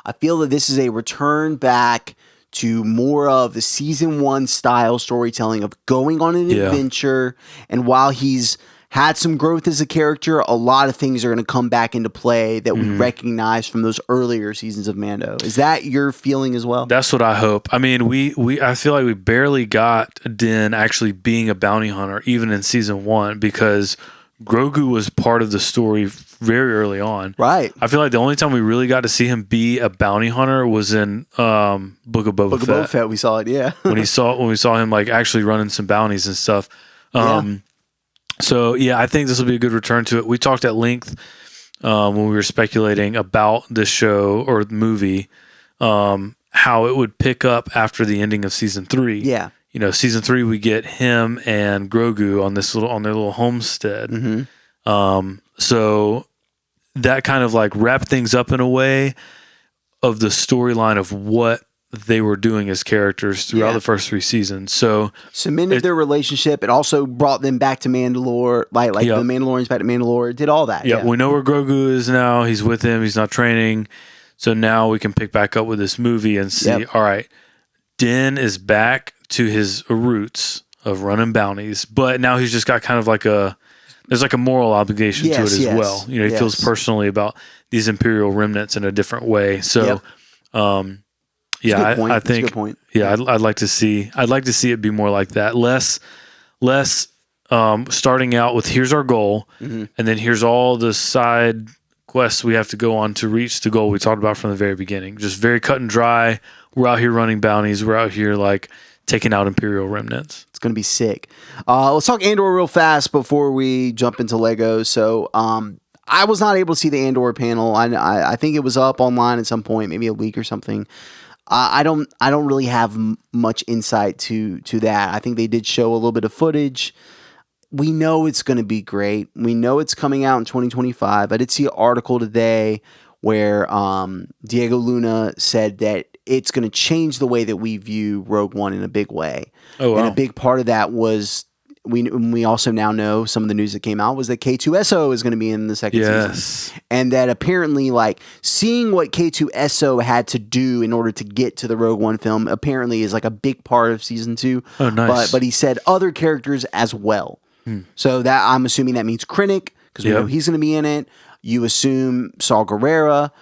I feel that this is a return back to more of the season 1 style storytelling of going on an adventure. And while he's had some growth as a character, a lot of things are going to come back into play that we recognize from those earlier seasons of Mando. Is that your feeling as well? That's what I hope. I mean, I feel like we barely got Din actually being a bounty hunter, even in season 1, because Grogu was part of the story very early on. Right. I feel like the only time we really got to see him be a bounty hunter was in Book of Boba Fett. Book of Boba Fett, we saw it, yeah. when we saw him like actually running some bounties and stuff. So yeah, I think this will be a good return to it. We talked at length when we were speculating about this show or the movie, how it would pick up after the ending of season 3. Yeah. You know, season 3 we get him and Grogu on their little homestead. So that kind of like wrapped things up in a way of the storyline of what they were doing as characters throughout the first 3 seasons. So cemented their relationship. It also brought them back to Mandalore, like the Mandalorians back to Mandalore. It did all that. Yeah, we know where Grogu is now. He's with him. He's not training. So now we can pick back up with this movie and see, all right, Din is back to his roots of running bounties, but now he's just got kind of like there's like a moral obligation to it as well. You know, he feels personally about these Imperial remnants in a different way. So, I think, I'd like to see it be more like that. Less starting out with here's our goal, and then here's all the side quests we have to go on to reach the goal we talked about from the very beginning. Just very cut and dry. We're out here running bounties. We're out here like taking out Imperial remnants. It's going to be sick. Let's talk Andor real fast before we jump into Lego. So, I was not able to see the Andor panel. I think it was up online at some point, maybe a week or something. I don't really have much insight to that. I think they did show a little bit of footage. We know it's going to be great. We know it's coming out in 2025. I did see an article today where Diego Luna said that it's going to change the way that we view Rogue One in a big way. Oh, wow. And a big part of that was we also now know some of the news that came out was that K2SO is going to be in the second season. And that apparently, like, seeing what K2SO had to do in order to get to the Rogue One film apparently is like a big part of season 2. Oh, nice. But he said other characters as well. So that I'm assuming that means Krennic, because we know he's going to be in it. You assume Saw Gerrera.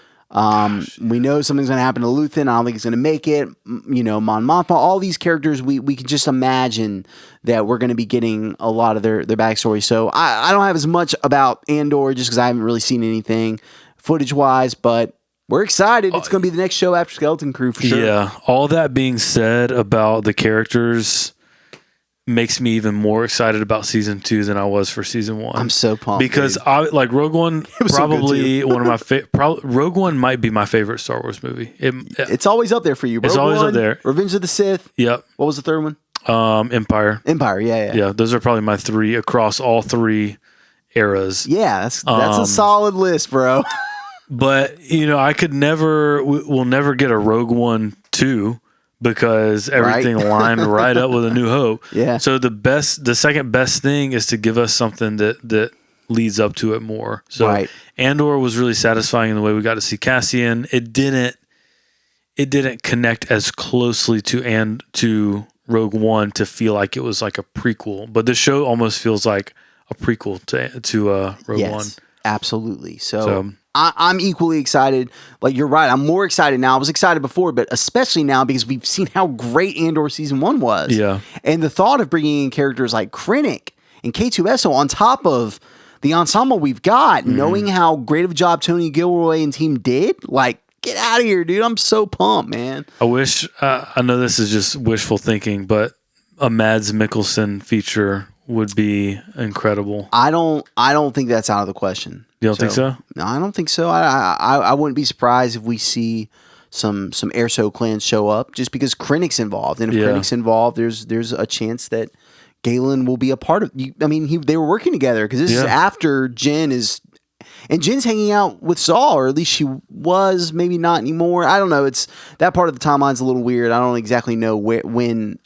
We know something's going to happen to Luthen. I don't think he's going to make it. You know, Mon Mothma, all these characters, we can just imagine that we're going to be getting a lot of their backstory. So I don't have as much about Andor just because I haven't really seen anything footage-wise, but we're excited. It's going to be the next show after Skeleton Crew for sure. Yeah. All that being said about the characters makes me even more excited about season 2 than I was for season 1. I'm so pumped because Rogue One probably one of my Rogue One might be my favorite Star Wars movie. It's always up there for you. It's always up there. Revenge of the Sith. Yep. What was the third one? Empire. Yeah. Those are probably my 3 across all 3 eras. Yeah, that's a solid list, bro. But you know, we'll never get a Rogue One 2. Because everything lined right up with A New Hope. Yeah. So the second best thing is to give us something that leads up to it more. So Andor was really satisfying in the way we got to see Cassian. It didn't connect as closely to Rogue One to feel like it was like a prequel. But the show almost feels like a prequel to Rogue One. Absolutely. So I'm equally excited. Like, you're right. I'm more excited now. I was excited before, but especially now because we've seen how great Andor season 1 was. Yeah. And the thought of bringing in characters like Krennic and K2SO on top of the ensemble we've got, knowing how great of a job Tony Gilroy and team did, like, get out of here, dude. I'm so pumped, man. I wish, I know this is just wishful thinking, but a Mads Mikkelsen feature would be incredible. I don't think that's out of the question. You don't think so? No, I don't think so. I wouldn't be surprised if we see some Erso clans show up just because Krennic's involved. And if Krennic's involved, there's a chance that Galen will be a part of. I mean, they were working together because this is after Jen is. And Jen's hanging out with Saul, or at least she was, maybe not anymore. I don't know. It's that part of the timeline's a little weird. I don't exactly know when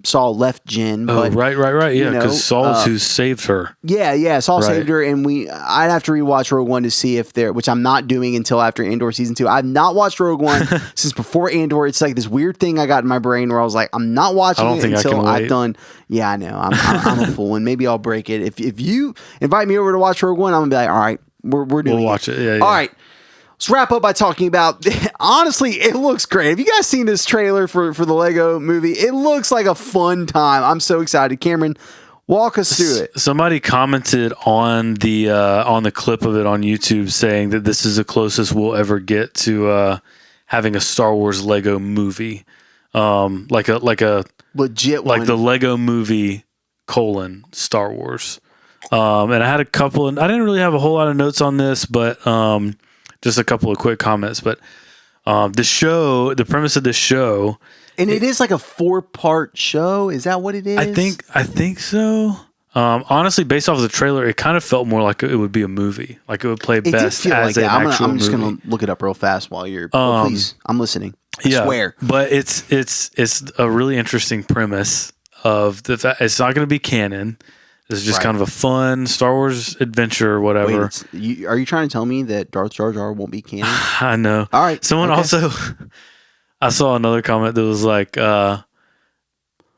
Saul left Jen. Oh, but, right. Yeah, you know, because Saul's who saved her. Yeah, Saul Right. saved her, and I'd have to rewatch Rogue One to see if which I'm not doing until after Andor season 2. I've not watched Rogue One since before Andor. It's like this weird thing I got in my brain where I was like, I'm not watching it until I've done. Yeah, I know. I'm a fool, and maybe I'll break it. If you invite me over to watch Rogue One, I'm gonna be like, all right, we're doing. We'll watch it. Yeah. All right. Let's wrap up by talking about, honestly, it looks great. Have you guys seen this trailer for the Lego movie? It looks like a fun time. I'm so excited. Cameron, walk us through it. Somebody commented on the clip of it on YouTube saying that this is the closest we'll ever get to having a Star Wars Lego movie, like a Legit like one. the Lego movie : Star Wars. And I had a couple, and I didn't really have a whole lot of notes on this, but just a couple of quick comments. But the premise of this show, and it is like a 4-part show. Is that what it is? I think so. Honestly, based off of the trailer, it kind of felt more like it would be a movie. Like it would play best as an actual I'm just movie. going to look it up real fast while you're. Please, I'm listening. I swear. But it's a really interesting premise of the fact it's not going to be canon. It's just kind of a fun Star Wars adventure or whatever. Wait, are you trying to tell me that Darth Jar Jar won't be canon? I know. All right. Someone also, I saw another comment that was like,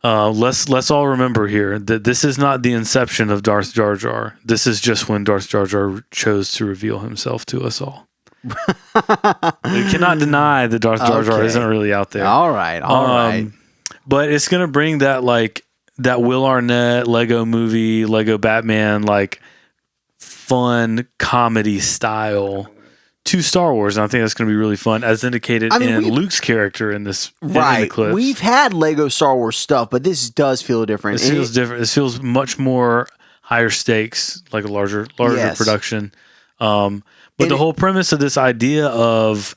let's all remember here that this is not the inception of Darth Jar Jar. This is just when Darth Jar Jar chose to reveal himself to us all. We cannot deny that Darth Jar Jar isn't really out there. All right. But it's gonna bring that Will Arnett Lego movie, Lego Batman, like fun comedy style to Star Wars, and I think that's going to be really fun, as indicated in Luke's character in this in the clips. We've had Lego Star Wars stuff, but this does feel different. It feels different. It feels much more higher stakes, like a larger production. But the whole premise of this idea of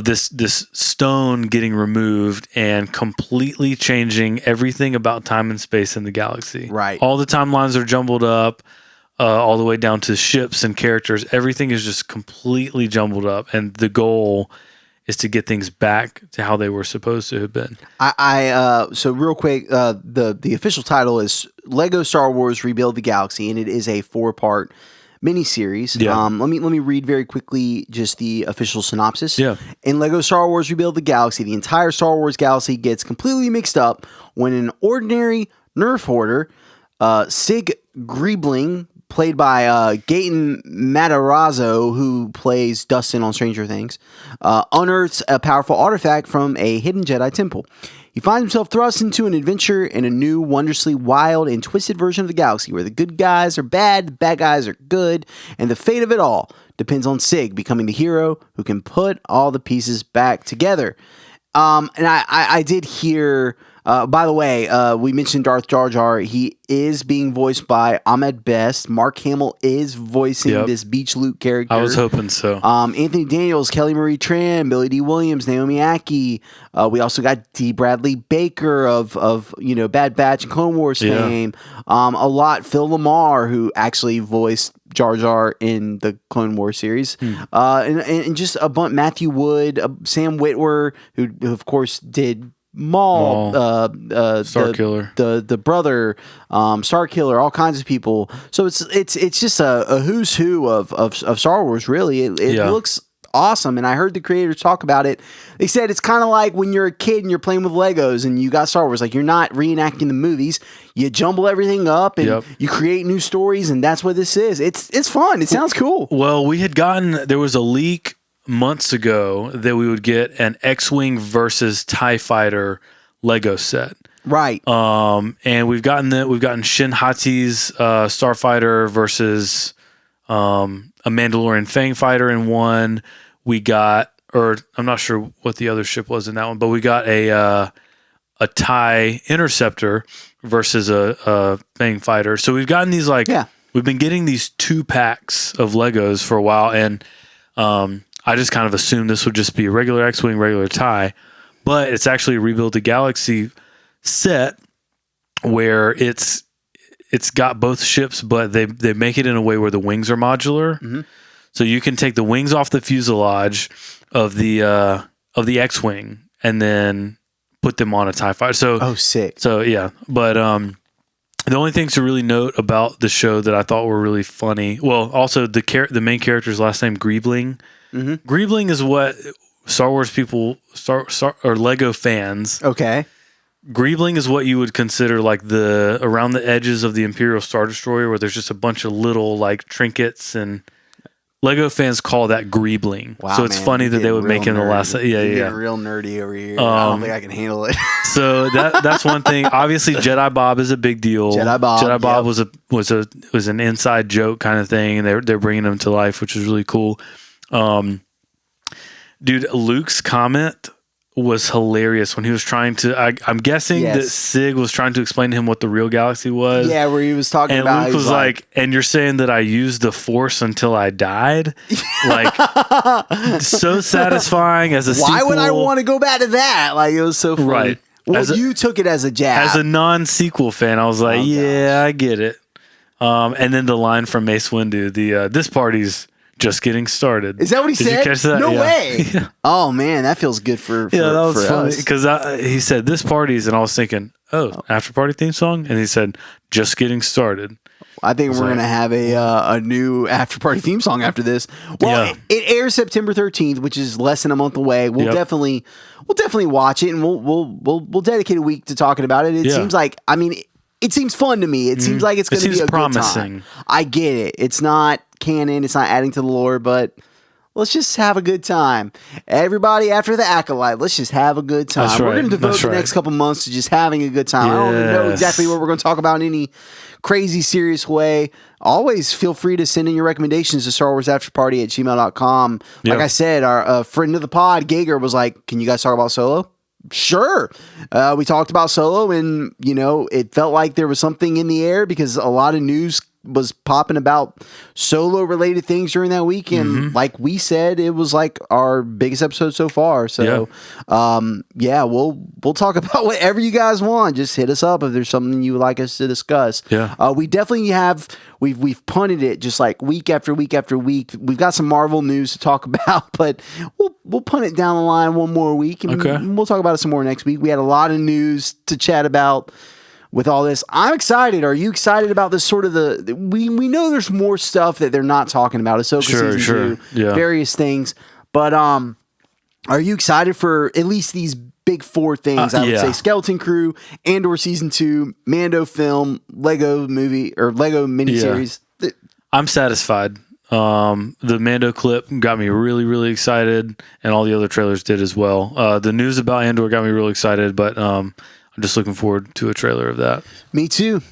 this stone getting removed and completely changing everything about time and space in the galaxy. Right. All the timelines are jumbled up. All the way down to ships and characters. Everything is just completely jumbled up, and the goal is to get things back to how they were supposed to have been. So real quick, the official title is Lego Star Wars Rebuild the Galaxy, and it is a 4-part miniseries. Yeah. Let me read very quickly just the official synopsis. Yeah. In Lego Star Wars Rebuild the Galaxy, the entire Star Wars galaxy gets completely mixed up when an ordinary Nerf hoarder, Sig Griebling, played by Gaten Matarazzo, who plays Dustin on Stranger Things, unearths a powerful artifact from a hidden Jedi temple. He finds himself thrust into an adventure in a new, wondrously wild and twisted version of the galaxy where the good guys are bad, the bad guys are good, and the fate of it all depends on Sig becoming the hero who can put all the pieces back together. And I did hear... by the way, we mentioned Darth Jar Jar. He is being voiced by Ahmed Best. Mark Hamill is voicing this Beach Luke character. I was hoping so. Anthony Daniels, Kelly Marie Tran, Billy D. Williams, Naomi Ackie. We also got D. Bradley Baker of Bad Batch and Clone Wars fame. Phil Lamar, who actually voiced Jar Jar in the Clone Wars series. And just a bunch. Matthew Wood, Sam Witwer, who of course did Maul, Starkiller, the brother, Starkiller, all kinds of people. So it's just a who's who of Star Wars. Really, it looks awesome. And I heard the creators talk about it. They said it's kind of like when you're a kid and you're playing with Legos and you got Star Wars. Like, you're not reenacting the movies. You jumble everything up and you create new stories, and that's what this is. It's fun. It sounds cool. Well, there was a leak months ago that we would get an X-Wing versus TIE Fighter Lego set. Right. And we've gotten Shin Hati's Starfighter versus a Mandalorian Fang Fighter in one. We got, or I'm not sure what the other ship was in that one, but we got a TIE Interceptor versus a Fang Fighter. So we've gotten these we've been getting these 2 packs of Legos for a while, and I just kind of assumed this would just be a regular X-Wing, regular TIE, but it's actually a Rebuild the Galaxy set where it's got both ships, but they make it in a way where the wings are modular. Mm-hmm. So you can take the wings off the fuselage of the X-Wing and then put them on a TIE fighter. So sick. So yeah, but the only things to really note about the show that I thought were really funny. Well, also the main character's last name Griebling. Mm-hmm. Griebling is what Star Wars people or Lego fans. Okay. Griebling is what you would consider like the around the edges of the Imperial Star Destroyer, where there's just a bunch of little like trinkets, and Lego fans call that Griebling. Wow, so it's man, funny that they would make it in the last. You're getting real nerdy over here. I don't think I can handle it. So that's one thing. Obviously, Jedi Bob is a big deal. Jedi Bob was an inside joke kind of thing, and they're bringing him to life, which is really cool. Dude, Luke's comment was hilarious when he was trying to. I'm guessing that Sig was trying to explain to him what the real galaxy was. Yeah, where he was talking about. And Luke was like, "And you're saying that I used the Force until I died?" Like, so satisfying as a sequel. Why would I want to go back to that? Like, it was so funny. Right. Well, you took it as a jab. As a non-sequel fan, I was like, yeah, I get it. And then the line from Mace Windu, this party's just getting started. Is that what he said? Did you catch that? No yeah. way. Yeah. Oh, man, that feels good for that was for funny. us. Because he said, this party's, and I was thinking, after party theme song? And he said, just getting started. I think we're going to have a new after party theme song after this. Well, it airs September 13th, which is less than a month away. We'll definitely watch it, and we'll dedicate a week to talking about it. It seems like, it seems fun to me. It seems like it's going to be a promising. good time. I get it. It's not canon. It's not adding to the lore, but let's just have a good time. Everybody, after the Acolyte, let's just have a good time. That's we're right. going to devote the next couple months to just having a good time. I don't even know exactly what we're going to talk about in any crazy serious way. Always feel free to send in your recommendations to starwarsafterparty@gmail.com. Like I said, our friend of the pod, Gager, was like, can you guys talk about Solo? Sure. We talked about Solo, and it felt like there was something in the air because a lot of news was popping about Solo related things during that week, and like we said, it was like our biggest episode so far. So we'll talk about whatever you guys want. Just hit us up if there's something you would like us to discuss. We definitely have. We've punted it just like week after week after week. We've got some Marvel news to talk about, but we'll punt it down the line one more week, and we'll talk about it some more next week. We had a lot of news to chat about with all this. I'm excited. Are you excited about this sort of we know there's more stuff that they're not talking about. Ahsoka season 2, various things. But are you excited for at least these big four things? I would say Skeleton Crew, Andor season 2, Mando film, Lego movie or Lego miniseries. I'm satisfied. The Mando clip got me really, really excited, and all the other trailers did as well. The news about Andor got me really excited, but I'm just looking forward to a trailer of that. Me too.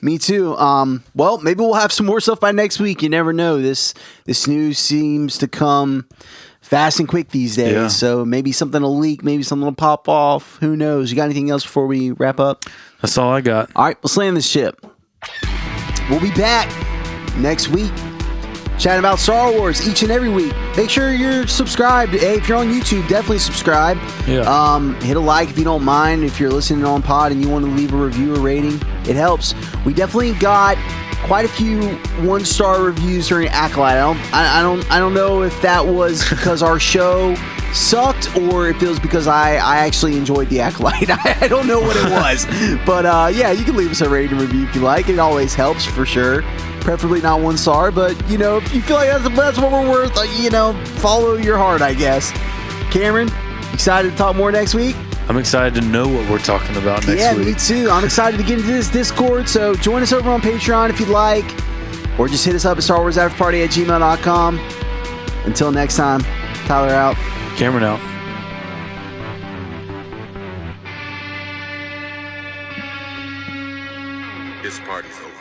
Well, maybe we'll have some more stuff by next week. You never know. This news seems to come fast and quick these days. Yeah. So maybe something will leak. Maybe something will pop off. Who knows? You got anything else before we wrap up? That's all I got. All right, let's land this ship. We'll be back next week, chatting about Star Wars each and every week. Make sure you're subscribed. Hey, if you're on YouTube, definitely subscribe. Yeah. Hit a like if you don't mind. If you're listening on pod and you want to leave a review or rating, it helps. We definitely got quite a few 1-star reviews during Acolyte. I don't know if that was because our show sucked or if it was because I actually enjoyed the Acolyte. I don't know what it was. But you can leave us a rating and review if you like. It always helps for sure. Preferably not 1 star, but if you feel like that's what we're worth, follow your heart, I guess. Cameron, excited to talk more next week? I'm excited to know what we're talking about next week. Yeah, me too. I'm excited to get into this Discord, so join us over on Patreon if you'd like, or just hit us up at starwarsafterparty@gmail.com. Until next time, Tyler out. Cameron out. This party's over.